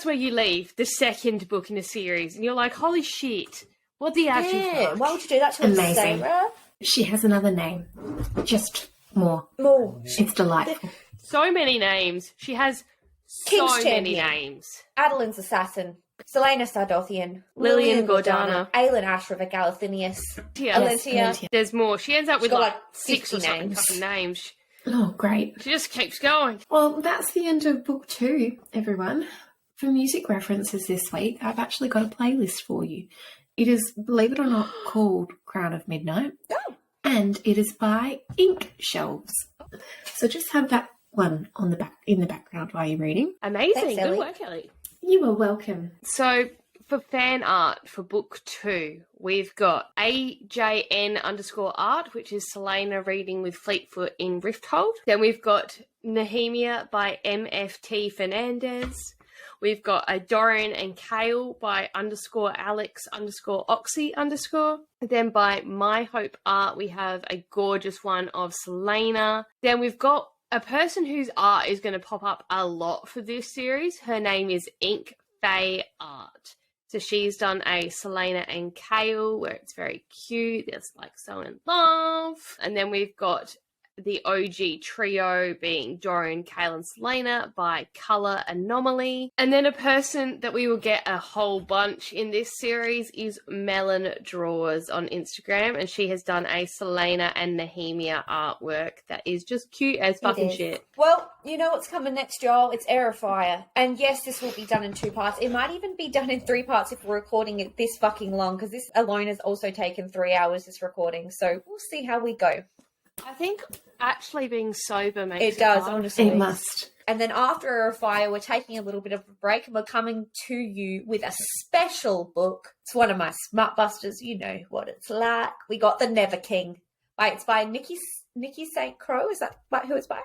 where you leave the second book in a series, and you're like, holy shit, what the actual fuck? Why would you do that to Amazing. Sarah? She has another name. Just more. More. It's delightful. So many names. She has King's so many Champion. names. Adelin's Assassin. Celaena Sardothian. Lillian Gordana. Aelin Ashriver Galathynius. Yeah. Alentia. There's more. She ends up with got, like like, 6 or 50 something names. fucking names. Oh, great. She just keeps going. Well, that's the end of book 2, everyone. For music references this week, I've actually got a playlist for you. It is, believe it or not, called Crown of Midnight. Oh. And it is by Ink Shelves. So just have that one on the back in the background while you're reading. Amazing. Thanks, Good Ellie. work, Ellie. You are welcome. So for fan art for book 2, we've got AJN_art, which is Celaena reading with Fleetfoot in Rifthold. Then we've got Nehemia by Mftfernandez. We've got a Dorian and Kale by _Alex_Oxy_. Then by Myhopeart, we have a gorgeous one of Celaena. Then we've got a person whose art is going to pop up a lot for this series. Her name is Inkfaeart. So she's done a Celaena and Kale where it's very cute. They're like so in love. And then we've got the OG trio being Dorian, Kale, and Celaena by Colouranomaly. And then a person that we will get a whole bunch in this series is MELLENDRAWS on Instagram, and she has done a Celaena and Nehemia artwork that is just cute as fucking shit. Well, you know what's coming next, y'all? It's Aerofire. And yes, this will be done in 2 parts. It might even be done in 3 parts if we're recording it this fucking long, because this alone has also taken 3 hours, this recording. So we'll see how we go. I think actually being sober makes It does, fun. honestly. It must. And then after Aerofire, we're taking a little bit of a break and we're coming to you with a special book. It's one of my smart busters. You know what it's like. We got The Never King. It's by Nikki St. Crow. Is that who it's by?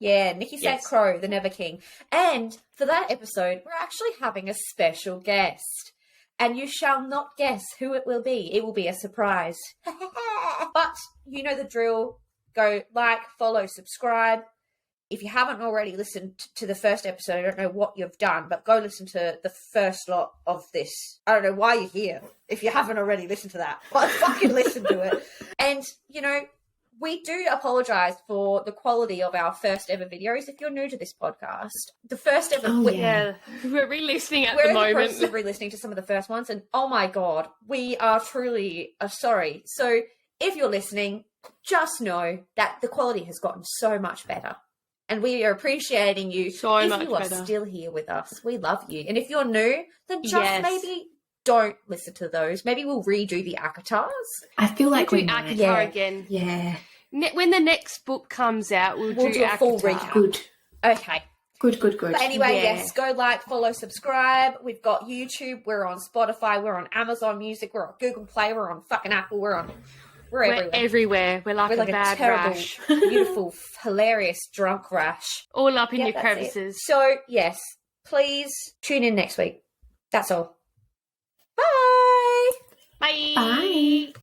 Yeah, Nikki St. Yes. Crow, The Never King. And for that episode, we're actually having a special guest. And you shall not guess who it will be. It will be a surprise. But you know the drill. Go like, follow, subscribe. If you haven't already listened to the first episode, I don't know what you've done, but go listen to the first lot of this. I don't know why you're here if you haven't already listened to that, but fucking listen to it. And, you know, we do apologise for the quality of our first ever videos. If you're new to this podcast, the first ever... Yeah, we're re-listening at We're the in the moment. process of re-listening to some of the first ones, and oh my god, we are truly sorry. So if you're listening, just know that the quality has gotten so much better. and we are appreciating you. So if much you are better. still here with us, we love you. And if you're new, then just Yes. maybe don't listen to those. Maybe we'll redo the Akatars. I feel like We'll we do might. Akatar Yeah. again. Yeah. When the next book comes out, we'll We'll do a full Akatar. recap. Good. Okay. Good. But anyway, Yeah. yes, go like, follow, subscribe. We've got YouTube. We're on Spotify. We're on Amazon Music. We're on Google Play. We're on fucking Apple. We're We're everywhere. everywhere. We're like We're a like a bad terrible, rash. beautiful, hilarious drunk rash. All up in Yeah, your that's it. crevices. So, yes, please tune in next week. That's all.